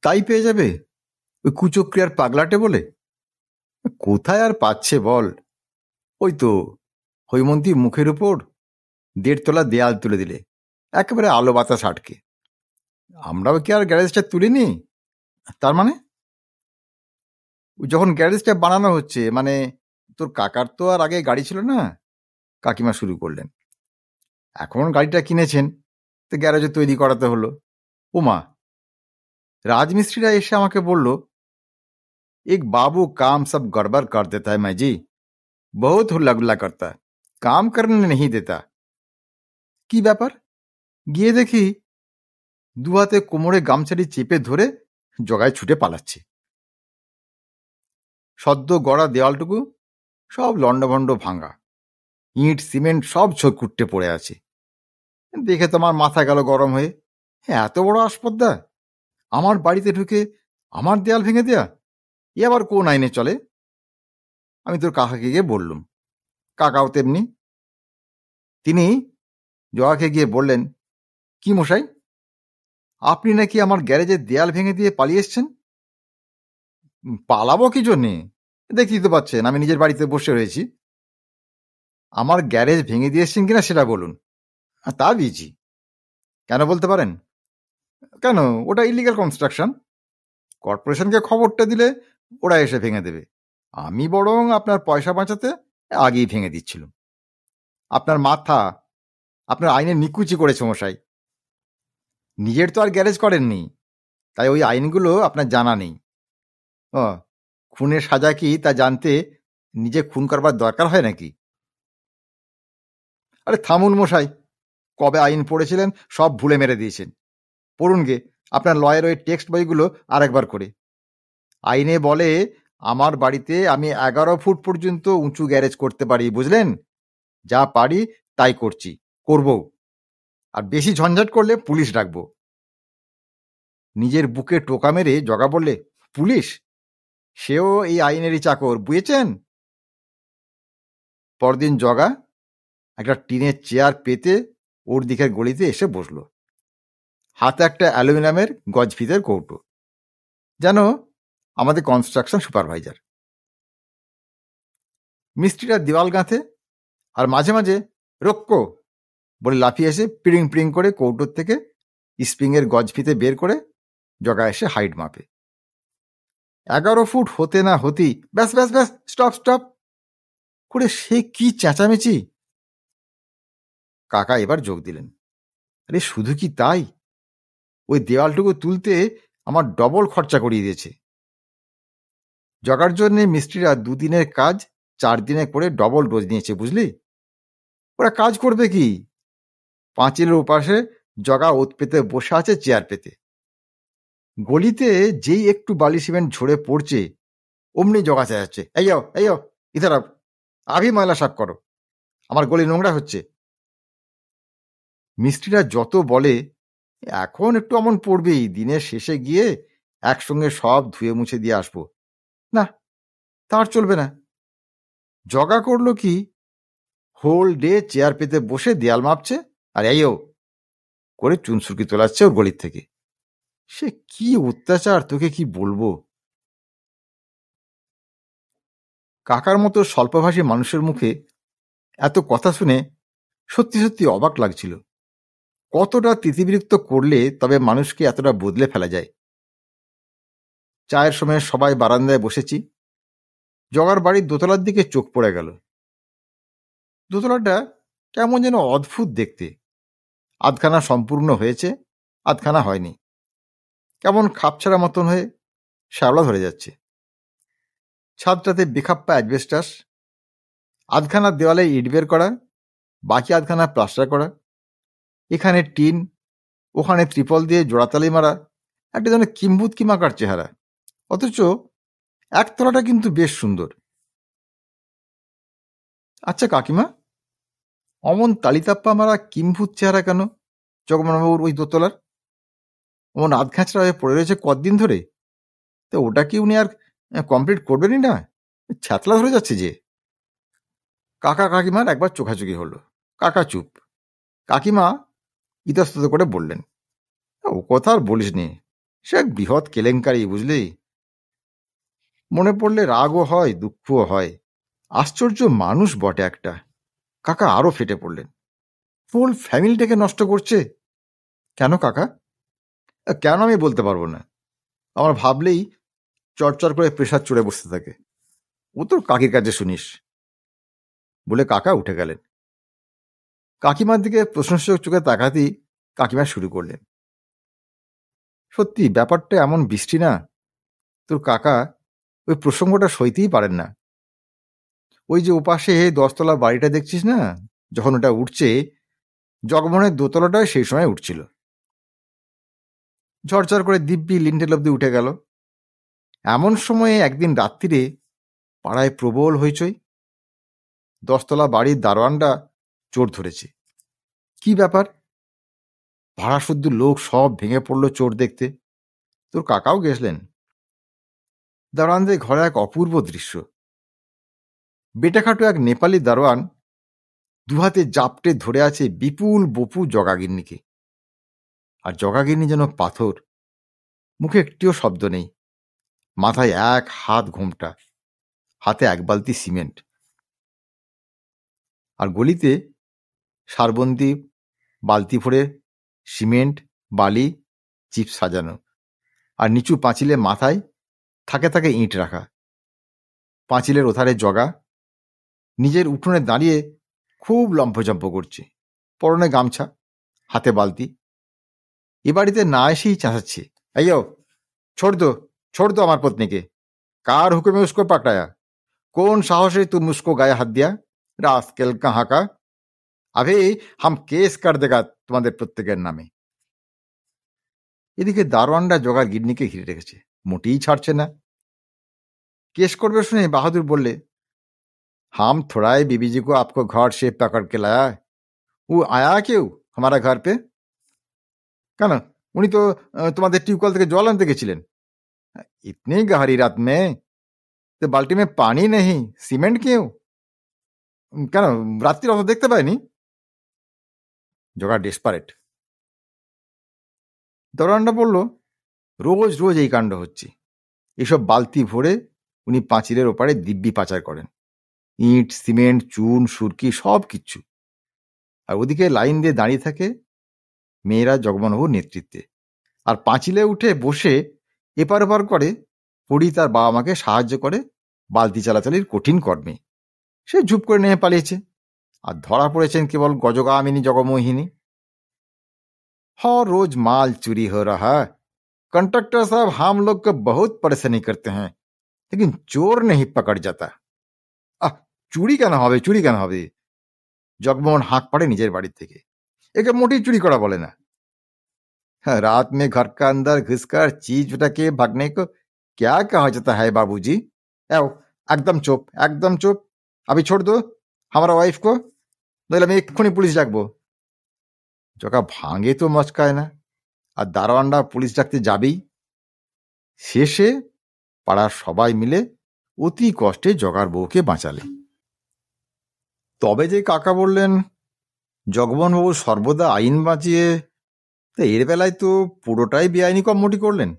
তাই পেয়ে যাবে ওই কুচক্রিয়ার পাগলাটে বলে। কোথায় আর পাচ্ছে বল? ওই তো হৈমন্তী মুখের উপর 1.5 তলা দেয়াল তুলে দিলে, একেবারে আলো বাতাস আটকে। আমরাও কি আর গ্যারেজটা তুলিনি? তার মানে যখন গ্যারেজটা বানানো হচ্ছে, মানে তোর কাকার তো আর আগে গাড়ি ছিল না, কাকিমা শুরু করলেন। এখন গাড়িটা কিনেছেন, তো গ্যারেজে তৈরি করাতে হলো। ওমা, রাজমিস্ত্রিরা এসে আমাকে বলল, এক বাবু কাম সব গড়বড় কর দেতা হ্যায় মাইজি, বহুত হুল্লা গুল্লা করতা, কাম করনে নেই দেতা। কি ব্যাপার? গিয়ে দেখি দু হাতে কোমরে গামছাটি চেপে ধরে জগায় ছুটে পালাচ্ছে। সদ্য গড়া দেওয়ালটুকু সব লন্ডভন্ড ভাঙা, ইট সিমেন্ট সব ছকুট্টে পড়ে আছে। দেখে তোমার মাথা গেল গরম হয়ে। এত বড় আসপদ্দা, আমার বাড়িতে ঢুকে আমার দেয়াল ভেঙে দেয়া, এ আবার কোন আইনে চলে? আমি তোর কাকাকে গিয়ে বললুম। কাকাও তেমনি। তিনি জগাকে গিয়ে বললেন, কি মশাই, আপনি নাকি আমার গ্যারেজের দেয়াল ভেঙে দিয়ে পালিয়ে এসছেন? পালাবো কি জন্যে? দেখতেই তো পাচ্ছেন আমি নিজের বাড়িতে বসে রয়েছি। আমার গ্যারেজ ভেঙে দিয়ে এসছেন কিনা সেটা বলুন। তা দিয়েছি। কেন বলতে পারেন? কেন, ওটা ইলিগাল কনস্ট্রাকশন। কর্পোরেশনকে খবরটা দিলে ওরা এসে ভেঙে দেবে। আমি বরং আপনার পয়সা বাঁচাতে আগেই ভেঙে দিচ্ছিলাম। আপনার মাথা, আপনার আইনের নিকুচি করেছে মশাই। নিজের তো আর গ্যারেজ করেননি, তাই ওই আইনগুলো আপনার জানা নেই। ও, খুনের সাজা কি তা জানতে নিজে খুন করবার দরকার হয় নাকি? আরে থামুন মশাই, কবে আইন পড়েছিলেন সব ভুলে মেরে দিয়েছেন। পড়ুন গে আপনার লয়ের ওই টেক্সট বইগুলো আর একবার করে। আইনে বলে আমার বাড়িতে আমি 11 ফুট পর্যন্ত উঁচু গ্যারেজ করতে পারি, বুঝলেন? যা পারি তাই করছি, করবো। আর বেশি ঝঞ্ঝাট করলে পুলিশ ডাকবো। নিজের বুকে টোকা মেরে জগা বললে, পুলিশ? সেও এই আইনেরই চাকর, বুঝেছেন? পরদিন জগা একটা টিনের চেয়ার পেতে ওর দিকের গলিতে এসে বসলো। হাতে একটা অ্যালুমিনিয়ামের গজফিতের কৌটো, যেন আমাদের কনস্ট্রাকশন সুপারভাইজার। মিস্ত্রিরা দেওয়াল গাঁথে, আর মাঝে মাঝে রক্কো বলে লাফিয়ে এসে পিড়িং পিড়িং করে কৌটোর থেকে স্প্রিংয়ের গজফিতে বের করে জগা এসে হাইট মাপে। 11 ফুট হতে না হতেই ব্যাস ব্যাস ব্যাস, স্টপ স্টপ করে সে কি চেঁচামেচি! কাকা এবার যোগ দিলেন। আরে শুধু কি তাই, ওই দেওয়ালটুকু তুলতে আমার ডবল খরচা করিয়ে দিয়েছে। জগার জন্য মিস্ত্রিরা 2 দিনের কাজ 4 দিনে করে ডবল ডোজ নিয়েছে, বুঝলি? ওরা কাজ করবে কি? পাঁচিলের ওপাশে জগা ওত পেতে বসে আছে চেয়ার পেতে। গলিতে যেই একটু বালি সিমেন্ট ঝরে পড়ছে, অমনি জগা চেঁচাচ্ছে, এই যাও এই যাও, ইধার আভি ময়লা সাফ করো, আমার গলি নোংরা হচ্ছে। মিস্ত্রিরা যত বলে, এখন একটু অমন পড়বেই, দিনের শেষে গিয়ে একসঙ্গে সব ধুয়ে মুছে দিয়ে আসবো। না, তার চলবে না। জগা করলো কি, হোল ডে চেয়ার পেতে বসে দেয়াল মাপছে আর এইও করে চুনসুরকি তোলাচ্ছে ওর গলির থেকে। সে কি অত্যাচার, তোকে কি বলবো। কাকার মতো স্বল্পভাষী মানুষের মুখে এত কথা শুনে সত্যি সত্যি অবাক লাগছিল। কতটা তিতিবিরক্ত করলে তবে মানুষকে এতটা বদলে ফেলা যায়। চায়ের সময় সবাই বারান্দায় বসেছি। জগার বাড়ির দোতলার দিকে চোখ পড়ে গেল। দোতলাটা কেমন যেন অদ্ভুত দেখতে। আধখানা সম্পূর্ণ হয়েছে, আধখানা হয়নি। কেমন খাপছাড়া মতন হয়ে শ্যাওলা ধরে যাচ্ছে। ছাদটাতে বেখাপ্পা অ্যাডভেস্টাস, আধখানা দেওয়ালে ইট বের করা, বাকি আধখানা প্লাস্টার করা। এখানে টিন, ওখানে ত্রিপল দিয়ে জোড়াতালি মারা একটা যেন কিম্ভূত কিমাকার চেহারা। অথচ একতলাটা কিন্তু বেশ সুন্দর। আচ্ছা কাকিমা, অমন তালিতাপ্পা মারা কিম্ভূত চেহারা কেন জগমোহনবাবুর ওই দোতলার? অমন আধখাঁচড়া হয়ে পড়ে রয়েছে কতদিন ধরে। তো ওটা কি উনি আর কমপ্লিট করবেনই না? ছ্যাতলা ধরে যাচ্ছে যে। কাকা কাকিমার একবার চোখাচোখি হলো। কাকা চুপ। কাকিমা ইতস্তত করে বললেন, ও কথা আর বলিস নি, সে এক বৃহৎ কেলেঙ্কারি, বুঝলি। মনে পড়লে রাগও হয়, দুঃখও হয়। আশ্চর্য মানুষ বটে একটা। কাকা আরো ফেটে পড়লেন। ফুল ফ্যামিলিটাকে নষ্ট করছে। কেন কাকা? কেন আমি বলতে পারবো না। আমার ভাবলেই চড়চড় করে প্রেশার চড়ে বসতে থাকে। ও তোর কাকির কাছে শুনিস, বলে কাকা উঠে গেলেন। কাকিমার দিকে প্রশংসক চোখে তাকাতেই কাকিমা শুরু করলেন, সত্যি ব্যাপারটা এমন বৃষ্টি না, তোর কাকা ওই প্রসঙ্গটা সইতেই পারেন না। ওই যে ওপাশে 10তলা বাড়িটা দেখছিস না, যখন ওটা উঠছে, জগমোহনের দোতলাটায় সেই সময় উঠছিল। ঝরঝর করে দিব্যি লিন্টেল অব্দি উঠে গেল। এমন সময়ে একদিন রাত্রিরে পাড়ায় প্রবল হইচই। 10তলা বাড়ির দারোয়ানটা চোর ধরেছে। কি ব্যাপার? ভাড়া শুদ্ধ লোক সব ভেঙে পড়ল চোর দেখতে। তোর কাকাও গেছলেন। দারোয়ানদের ঘরে এক অপূর্ব দৃশ্য। বেটাখাটো এক নেপালি দারোয়ান দুহাতে জাপটে ধরে আছে বিপুল বপু জগাগিন্নিকে। আর জগাগিন্নি যেন পাথর, মুখে একটিও শব্দ নেই, মাথায় এক হাত ঘোমটা, হাতে এক বালতি সিমেন্ট। আর গলিতে সারবন্দি বালতি ভরে সিমেন্ট, বালি, চিপস সাজানো। আর নিচু পাঁচিলে মাথায় থাকে থাকে ইঁট রাখা। পাঁচিলের ওধারে জগা নিজের উঠোনে দাঁড়িয়ে খুব লম্ফজম্প করছে, পরনে গামছা, হাতে বালতি। এ বাড়িতে না এসেই চেঁচাচ্ছে, আইও ছোড় দো আমার পত্নীকে। কার হুকুমে উসকো পাকড়ায়া? কোন সাহসে তুম উসকো গায়ে হাত দিয়া? রাস্কেল কাহা কা! আবে হাম কেস কর দেগা তোমাদের প্রত্যেকের নামে। এদিকে দারোয়ানরা জগার গিন্নিকে ঘিরে রেখেছে, মোটেই ছাড়ছে না। কেস করবে শুনে বাহাদুর বললে, হাম থোড়াই बीबी को आपको घर से पकड़ के लाया, वो आया क्यों हमारा घर पे? কেন, উনি তো তোমাদের টিউবকল থেকে জল আনতে গেছিলেন। इतनी गहरी रात में तो बाल्टी में पानी नहीं, सीमेंट क्यों? কেন, রাত্রির অত দেখতে পায়নি? জগা ডেসপারেট। দারোয়ানটা বলল, রোজ রোজ এই কাণ্ড হচ্ছে। এসব বালতি ভরে উনি পাঁচিলের ওপারে দিব্যি পাচার করেন, ইট, সিমেন্ট, চুন, সুরকি, সব কিচ্ছু। আর ওদিকে লাইন দিয়ে দাঁড়িয়ে থাকে মেয়েরা জগমোহনবাবুর নেতৃত্বে, আর পাঁচিলে উঠে বসে এপার ওপার করে। পড়ি তার বাবা মাকে সাহায্য করে বালতি চালাচালির কঠিন কর্মে। সে ঝুপ করে নেমে পালিয়েছে, আর ধরা পড়েছেন কেবল গজগামিনী জগমোহিনী। हर रोज माल चोरी हो रहा है। कंडक्टर साहब हम लोग को बहुत परेशानी करते हैं, लेकिन चोर नहीं पकड़ जाता। আহ, চুরি কেন হবে, চুরি কেন হবে? জগমোহন হাঁক পাড়ে নিজের বাড়ি থেকে, একে মোটেই চুরি করা বলে না। हाँ, रात में घर का अंदर घुसकर चीज उठा के भागने को क्या कहा जाता है बाबूजी? आओ, एकदम चुप, एकदम चुप। अभी छोड़ दो हमारा वाइफ को, नইলে আমি এক্ষুনি পুলিশ ডাকবো। জগা ভাঙে তো মচকায় না, আর দারোয়ানরা পুলিশ ডাকতে যাবেই। শেষে পাড়ার সবাই মিলে অতি কষ্টে জগার বউকে বাঁচালে। তবে যে কাকা বললেন জগমোহনবাবু সর্বদা আইন বাঁচিয়ে, তা এর বেলায় তো পুরোটাই বেআইনি কর্মটি করলেন।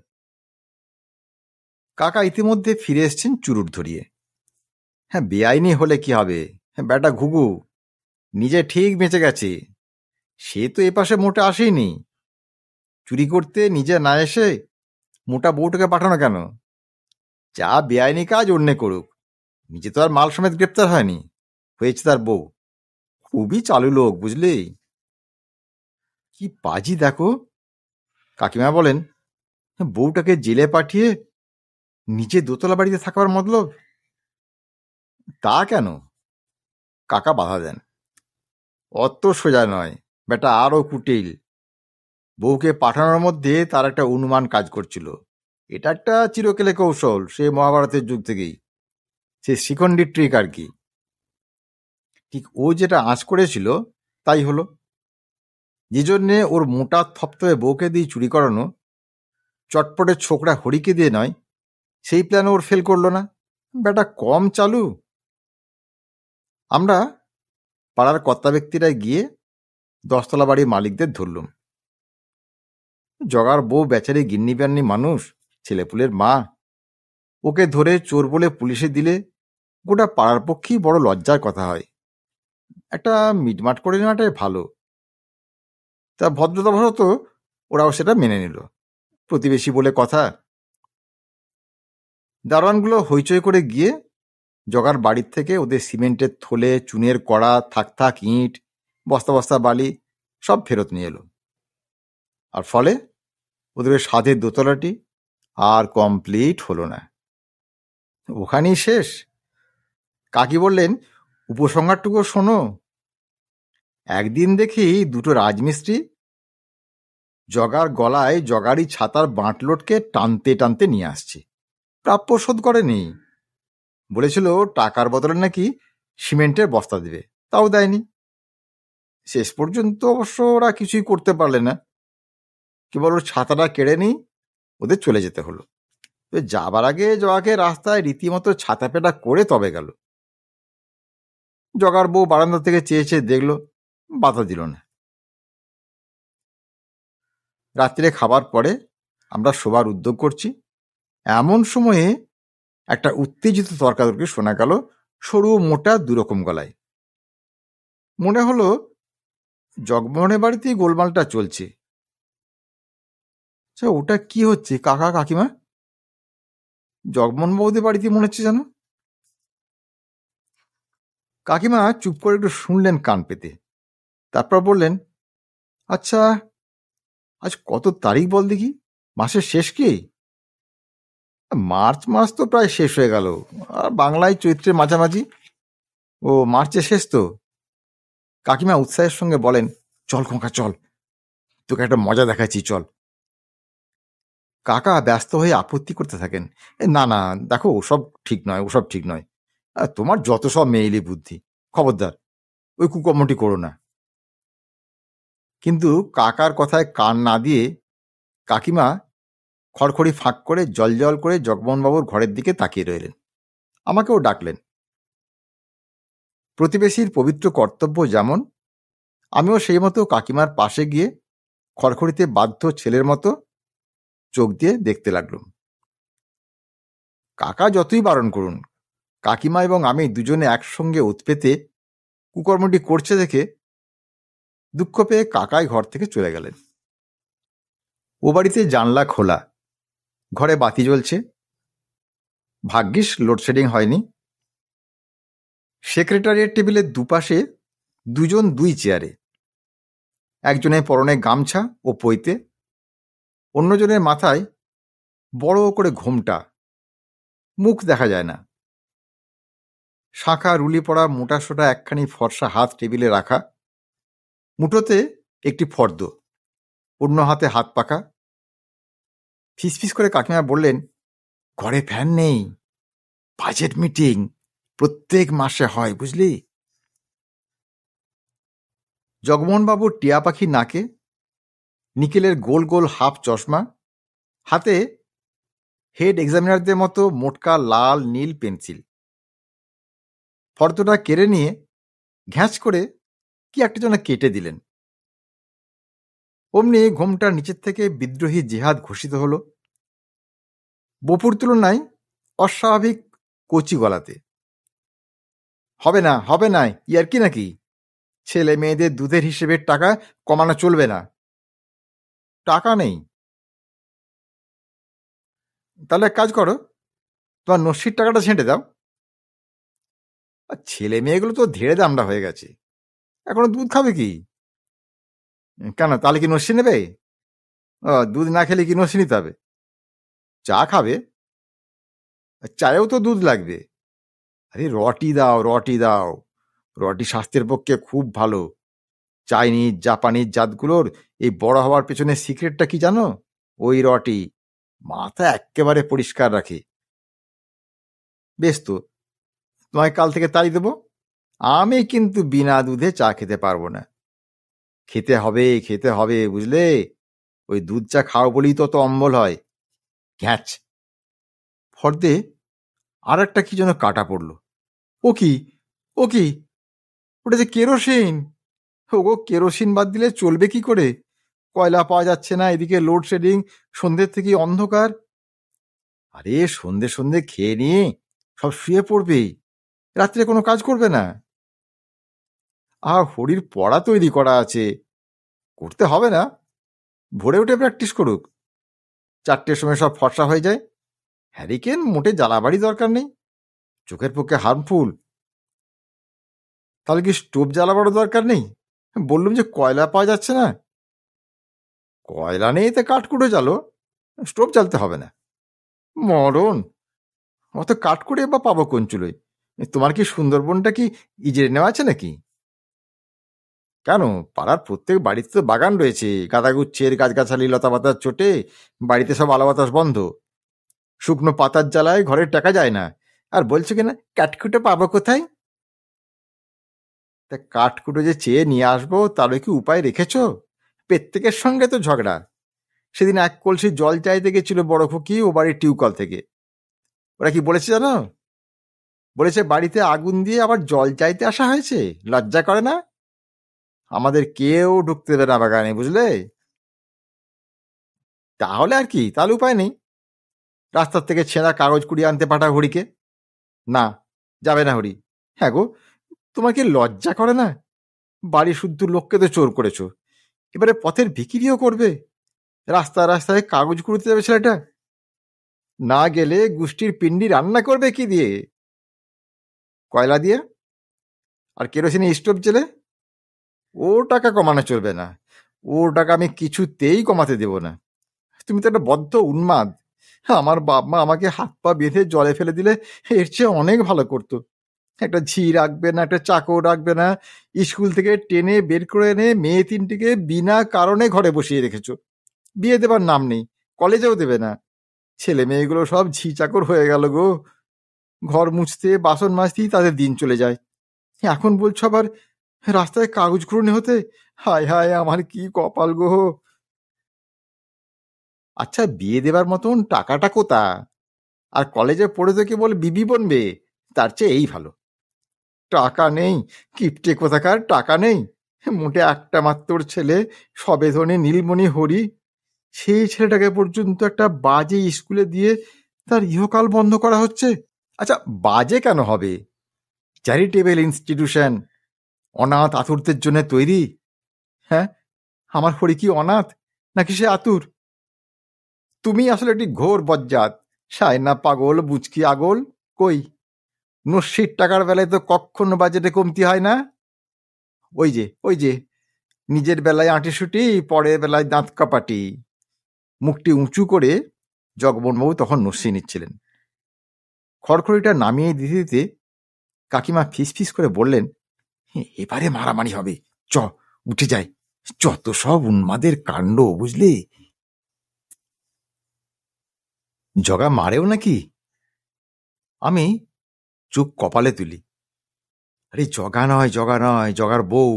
কাকা ইতিমধ্যে ফিরে এসছেন চুরুট ধরিয়ে। হ্যাঁ, বেআইনি হলে কি হবে, হ্যাঁ, বেটা ঘুঘু নিজে ঠিক বেঁচে গেছে। সে তো এপাশে মোটে আসেনি। চুরি করতে নিজে না এসে মোটা বউটাকে পাঠানো কেন? যা বেআইনি কাজ অন্যে করুক, নিজে তো আর মাল সমেত গ্রেপ্তার হয়নি, হয়েছে তার বউ। খুবই চালু লোক, বুঝলি। কি পাজি দেখো। কাকিমা বলেন, বউটাকে জেলে পাঠিয়ে নিচে দোতলা বাড়িতে থাকার মতলব। তা কেন? কাকা বাধা দেন, অত সোজা নয়, বেটা আরো কুটিল। বউকে পাঠানোর মধ্যে তার একটা অনুমান কাজ করছিল। এটা একটা চিরকেলে কৌশল, সে মহাভারতের যুগ থেকেই, সে শিখণ্ডী ট্রিক আর কি। ঠিক ও যেটা আঁচ করেছিল তাই হলো। যে জন্যে ওর মোটা থপথপে বউকে দিয়ে চুরি করানো, চটপটে ছোকরা হরিকে দিয়ে নয়, সেই প্ল্যান ওর ফেল করলো না। বেটা কম চালু। আমরা পাড়ার কর্তা ব্যক্তিরা গিয়ে 10তলা বাড়ির মালিকদের ধরলুম। জগার বউ বেচারি গিন্নি প্যান্নি মানুষ, ছেলেপুলের মা। ওকে ধরে চোর বলে পুলিশে দিলে গোটা পাড়ার পক্ষেই বড় লজ্জার কথা হয়। একটা মিটমাট করে নেওয়াটাই ভালো। তা ভদ্রতাবশত ওরাও সেটা মেনে নিল, প্রতিবেশী বলে কথা। দারোয়ানগুলো হইচই করে গিয়ে জগার বাড়ির থেকে ওদের সিমেন্টের থলে, চুনের কড়া, থাক থাক ইঁট, বস্তা বস্তা বালি সব ফেরত নিয়ে এলো। আর ফলে ওদের সাধের দোতলাটি আর কমপ্লিট হলো না। ওখানেই শেষ। কাকি বললেন, উপসংহারটুকু শোনো। একদিন দেখি দুটো রাজমিস্ত্রি জগার গলায় জগারি ছাতার বাঁটলোটকে টানতে টানতে নিয়ে আসছে। প্রাপ্য শোধ করেনি, বলেছিল টাকার বদলে নাকি সিমেন্টের বস্তা দেবে, তাও দেয়নি। শেষ পর্যন্ত অবশ্য ওরা কিছুই করতে পারলে না, কেবল ওর ছাতাটা কেড়ে নিই ওদের চলে যেতে হলো। যাবার আগে জগাকে রাস্তায় রীতিমতো ছাতা পেটা করে তবে গেল। জগার বউ বারান্দা থেকে চেয়ে চেয়ে দেখলো, বাধা দিল না। রাত্রে খাবার পরে আমরা শোবার উদ্যোগ করছি, এমন সময়ে একটা উত্তেজিত তর্কাতর্কি শোনা গেল সরু মোটা দুরকম গলায়। মনে হলো জগমোহনের বাড়িতেই গোলমালটা চলছে। ওটা কি হচ্ছে কাকা কাকিমা? জগমোহন বাবুদের বাড়িতে মনে হচ্ছে যেন। কাকিমা চুপ করে একটু শুনলেন কান পেতে, তারপর বললেন, আচ্ছা আজ কত তারিখ বল দেখি, মাসের শেষ কি? মার্চ মাস তো প্রায় শেষ হয়ে গেল, আর বাংলায় চৈত্রের মাঝামাঝি। ও মার্চের শেষ তো। কাকিমা উৎসাহের সঙ্গে বলেন, চল খোকা চল, তোকে একটা মজা দেখাচ্ছি, চল। কাকা ব্যস্ত হয়ে আপত্তি করতে থাকেন, না না দেখো, ওসব ঠিক নয়, ওসব ঠিক নয়। তোমার যত সব মেয়েলি বুদ্ধি, খবরদার ওই কুকর্মটি করো না। কিন্তু কাকার কথায় কান না দিয়ে কাকিমা খড়খড়ি ফাঁক করে জল জল করে জগমোহনবাবুর ঘরের দিকে তাকিয়ে রইলেন। আমাকেও ডাকলেন। প্রতিবেশীর পবিত্র কর্তব্য যেমন, আমিও সেই মতো কাকিমার পাশে গিয়ে খড়খড়িতে বাধ্য ছেলের মতো চোখ দিয়ে দেখতে লাগলুম। কাকা যতই বারণ করুন, কাকিমা এবং আমি দুজনে একসঙ্গে উৎপেতে কুকর্মটি করছে দেখে দুঃখ পেয়ে কাকাই ঘর থেকে চলে গেলেন। ও বাড়িতে জানলা খোলা, ঘরে বাতি জ্বলছে, ভাগ্যিস লোডশেডিং হয়নি। সেক্রেটারিয়েট টেবিলের দুপাশে দুজন দুই চেয়ারে, একজনের পরনে গামছা ও পৈতে, অন্যজনের মাথায় বড় করে ঘোমটা, মুখ দেখা যায় না। শাঁখা রুলি পড়া মোটাসোটা একখানি ফর্সা হাত টেবিলে রাখা, মুঠোতে একটি ফর্দ, অন্য হাতে হাত পাকা। ফিসফিস করে কাকিমা বললেন, ঘরে ফ্যান নেই, বাজেট মিটিং প্রত্যেক মাসে হয়, বুঝলি। জগমোহনবাবুর টিয়া পাখি নাকে, নিকেলের গোল গোল হাফ চশমা, হাতে হেড এক্সামিনারদের মতো মোটকা লাল নীল পেন্সিল। ফর্দটা কেড়ে নিয়ে ঘ্যাঁচ করে কি একটা যেন কেটে দিলেন। অমনি ঘোমটার নিচের থেকে বিদ্রোহী জেহাদ ঘোষিত হলো, বপুর তুলনায় অস্বাভাবিক কচি গলাতে। হবে না, হবে না, ইয়ার কি নাকি? ছেলে মেয়েদের দুধের হিসেবের টাকা কমানো চলবে না। টাকা নেই? তাহলে এক কাজ করো, তোমার নস্যির টাকাটা ছেঁটে দাও। আর ছেলে মেয়েগুলো তো ধেড়ে দামড়া হয়ে গেছে, এখনো দুধ খাবে কি? কেন, তাহলে কি নস্যি নেবে? দুধ না খেলে কি নস্যি নিতে হবে? চা খাবে? চায়েও তো দুধ লাগবে। আরে রটি দাও, রটি দাও, রটি স্বাস্থ্যের পক্ষে খুব ভালো। চাইনিজ জাপানিজ জাতগুলোর এই বড় হওয়ার পেছনে সিক্রেটটা কি জানো? ওই রটি মাথা একেবারে পরিষ্কার রাখে। বেশ তো, তোমায় কাল থেকে তাই দেবো। আমি কিন্তু বিনা দুধে চা খেতে পারবো না। খেতে হবে, খেতে হবে, বুঝলে? ওই দুধ চা খাও বলেই তো অম্বল হয়। ঘ্যাচ। ফর্দে আর একটা কি যেন কাটা পড়লো। ও কি, ও কি, ওটা যে কেরোসিন! ওগো, কেরোসিন বাদ দিলে চলবে কি করে? কয়লা পাওয়া যাচ্ছে না, এদিকে লোডশেডিং, সন্ধ্যের থেকে অন্ধকার। আরে সন্ধে সন্ধে খেয়ে নিয়ে সব শুয়ে পড়বে, রাত্রে কোনো কাজ করবে না। হরির পড়া তৈরি করা আছে, করতে হবে না, ভোরে উঠে প্র্যাকটিস করুক। 4টের সময় সব ফর্সা হয়ে যায়। হ্যারিকেন মোটে জ্বালাবাড়ি দরকার নেই, চোখের পক্ষে হার্মফুল। তাহলে কি স্টোভ জ্বালাবারও দরকার নেই? বললুম যে কয়লা পাওয়া যাচ্ছে না। কয়লা নেই তো কাঠকুটো জ্বালো, স্টোভ জ্বালতে হবে না। মরণ, অত কাঠকুড়ে বা পাবো কোন চুলোয়? তোমার কি সুন্দরবনটা কি ইজেরে নেওয়া আছে নাকি? কেন, পাড়ার প্রত্যেক বাড়িতে তো বাগান রয়েছে, গাঁদাগুচ্ছের, গাছগাছালি, লতা পাতার চোটে বাড়িতে সব আলো বাতাস বন্ধ। শুকনো পাতার জ্বালায় ঘরে টাকা যায় না, আর বলছো কিনা কাঠকুটো পাবো কোথায়? তা কাঠকুটো যে চেয়ে নিয়ে আসবো তাহলে কি উপায় রেখেছ? প্রত্যেকের সঙ্গে তো ঝগড়া। সেদিন এক কলসি জল চাইতে গেছিল বড় খুকি ও বাড়ির টিউকল থেকে। ওরা কি বলেছে জানো? বলেছে বাড়িতে আগুন দিয়ে আবার জল চাইতে আসা হয়েছে, লজ্জা করে না? আমাদের কেউ ঢুকতে দেবে না বাগানে, বুঝলে? তাহলে আর কি, তাহলে উপায় নেই। রাস্তার থেকে ছেঁড়া কাগজ কুড়িয়ে আনতে পাঠা হরিকে। না, যাবে না হরি। হ্যাঁ গো, তোমার কি লজ্জা করে না? বাড়ি শুদ্ধ লোককে তো চোর করেছো, এবারে পথের ভিখিরিও করবে। রাস্তায় রাস্তায় কাগজ কুড়িতে যাবে ছেলেটা। না গেলে গুষ্টির পিণ্ডি রান্না করবে কি দিয়ে? কয়লা দিয়ে। আর কেরোসিনে স্টোভ জেলে। ও টাকা কমানো চলবে না, ও টাকা আমি কিছুতেই কমাতে দেব না। তুমি তো একটা বদ্ধ উন্মাদ। আমার বাপ মা আমাকে হাত পা বেঁধে জলে ফেলে দিলে এর চেয়ে অনেক ভালো করতো। একটা ঝি রাখবে না, একটা চাকর রাখবে না, স্কুল থেকে টেনে বের করে এনে মেয়ে 3টিকে বিনা কারণে ঘরে বসিয়ে রেখেছো। বিয়ে দেবার নাম নেই, কলেজেও দেবে না। ছেলে মেয়েগুলো সব ঝি চাকর হয়ে গেল গো। ঘর মুছতে, বাসন মাজতেই তাদের দিন চলে যায়। এখন বলছো আবার রাস্তায় কাগজ কুড়োনি হতে? হায় হায়, আমার কি কপাল গো। আচ্ছা, বিয়ে দেবার মতন টাকাটা কোথা? আর কলেজে পড়ে তো কেবল বিবি বনবে, তার চেয়ে এই ভালো। টাকা নেই, কিপটে কোথাকার, টাকা নেই। মোটে একটা মাত্র ছেলে, সবে ধনে নীলমণি হরি, সেই ছেলেটাকে পর্যন্ত একটা বাজে স্কুলে দিয়ে তার ইহকাল বন্ধ করা হচ্ছে। আচ্ছা, বাজে কেন হবে? চ্যারিটেবল ইনস্টিটিউশন, অনাথ আতুরদের জন্য তৈরি। হ্যাঁ, আমার হরি কি অনাথ নাকি সে আতুর? তুমি আসলে একটি ঘোর বজ্জাত, সায়না পাগল, বুচকি আগল। কই, নস্যির টাকার বেলায় তো কখনো বাজেটে কমতি হয় না। ওই যে, ওই যে, নিজের বেলায় আঁটিসুটি, পরের বেলায় দাঁত কাপাটি। মুখটি উঁচু করে জগমোহনবাবু তখন নস্যি নিচ্ছিলেন। খড়খড়িটা নামিয়ে দিতে দিতে কাকিমা ফিস করে বললেন, এবারে মারামারি হবে, চ উঠে যায়। যত সব উন্মাদের কাণ্ড, বুঝলি? জগা মারেও নাকি? আমি চোখ কপালে তুলি। আরে জগা নয়, জগা নয়, জগার বউ।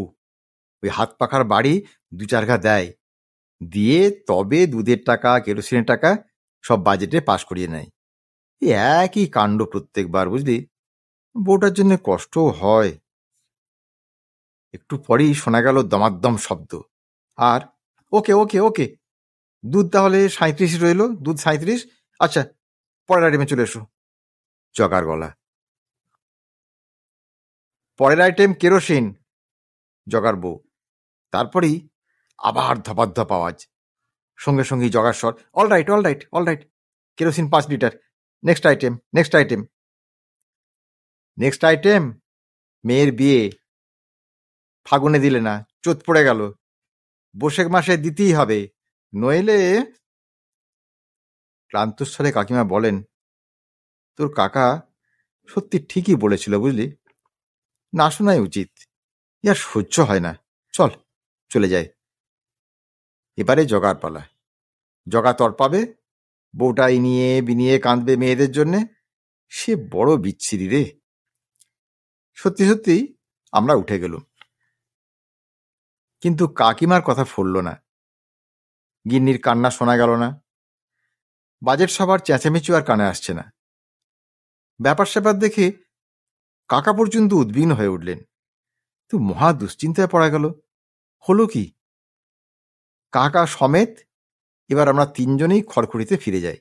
ওই হাত পাখার বাড়ি 2-4 ঘা দেয়, দিয়ে তবে দুধের টাকা, কেরোসিনের টাকা সব বাজেটে পাশ করিয়ে নেয়। এই একই কাণ্ড প্রত্যেকবার, বুঝলি? বউটার জন্য কষ্টও হয়। একটু পরেই শোনা গেল দমাদ্দম শব্দ। আর ওকে ওকে ওকে, দুধ তাহলে 37 রইল, দুধ 37। আচ্ছা, পরের আইটেমে চলে এসো। জগার গলা। পরের আইটেম কেরোসিন। জগার বউ। তারপরেই আবার ধপাধপ আওয়াজ, সঙ্গে সঙ্গেই জগার স্বর, all right all right all right, kerosene 5 litre. Next item, next item, next item. মেয়ের বিয়ে ফাগুনে দিলে না, চোত পড়ে গেল, বৈশাখ মাসে দিতেই হবে, নইলে। ক্লান্তস্বরে কাকিমা বলেন, তোর কাকা সত্যি ঠিকই বলেছিল, বুঝলি? না শোনাই উচিত, ইয়ার সহ্য হয় না। চল চলে যায়। এবারে জগার পালা। জগা তরপাবে, বউটা ইনিয়ে বিনিয়ে কাঁদবে মেয়েদের জন্যে। সে বড় বিচ্ছিরি রে। সত্যি সত্যি আমরা উঠে গেলুম, কিন্তু কাকিমার কথা ফলল না। গিন্নির কান্না শোনা গেল না। বাজেট সবার চেঁচামেচি আর কানে আসছে না। ব্যাপার স্যাপার দেখে কাকা পর্যন্ত উদ্বিগ্ন হয়ে উঠলেন। তো মহা দুশ্চিন্তায় পড়া গেল। হলো কি? কাকা সমেত এবার আমরা তিনজনেই খড়খড়িতে ফিরে যাই।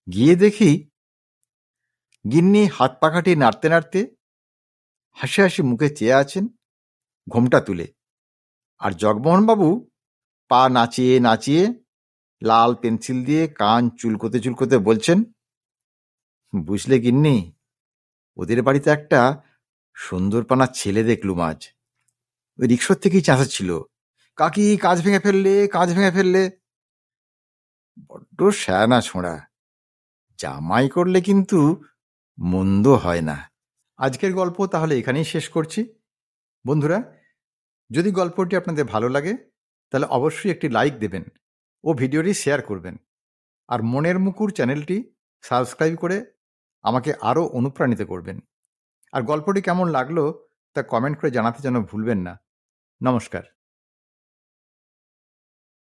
গিয়ে দেখি গিন্নি হাত পাখাটি নাড়তে নাড়তে হাসি হাসি মুখে চেয়ে আছেন, ঘোমটা তুলে। আর জগমোহনবাবু পা নাচিয়ে নাচিয়ে লাল পেন্সিল দিয়ে কান চুলকোতে চুলকোতে বলছেন, বুঝলে গিন্নি, ওদের বাড়িতে একটা সুন্দরপানা ছেলে দেখলুম আজ। ওই রিক্সোর থেকেই চেঁচাচ্ছিল, কাকি কাজ ভেঙে ফেললে, কাজ ভেঙে ফেললে। বড্ড শ্যানা ছোঁড়া, জামাই করলে কিন্তু মন্দ হয় না। আজকের গল্প তাহলে এখানেই শেষ করছি। বন্ধুরা, যদি গল্পটি আপনাদের ভালো লাগে তাহলে অবশ্যই একটি লাইক দেবেন ও ভিডিওটি শেয়ার করবেন। আর মনের মুকুর চ্যানেলটি সাবস্ক্রাইব করে আমাকে আরও অনুপ্রাণিত করবেন। আর গল্পটি কেমন লাগলো তা কমেন্ট করে জানাতে যেন ভুলবেন না। নমস্কার।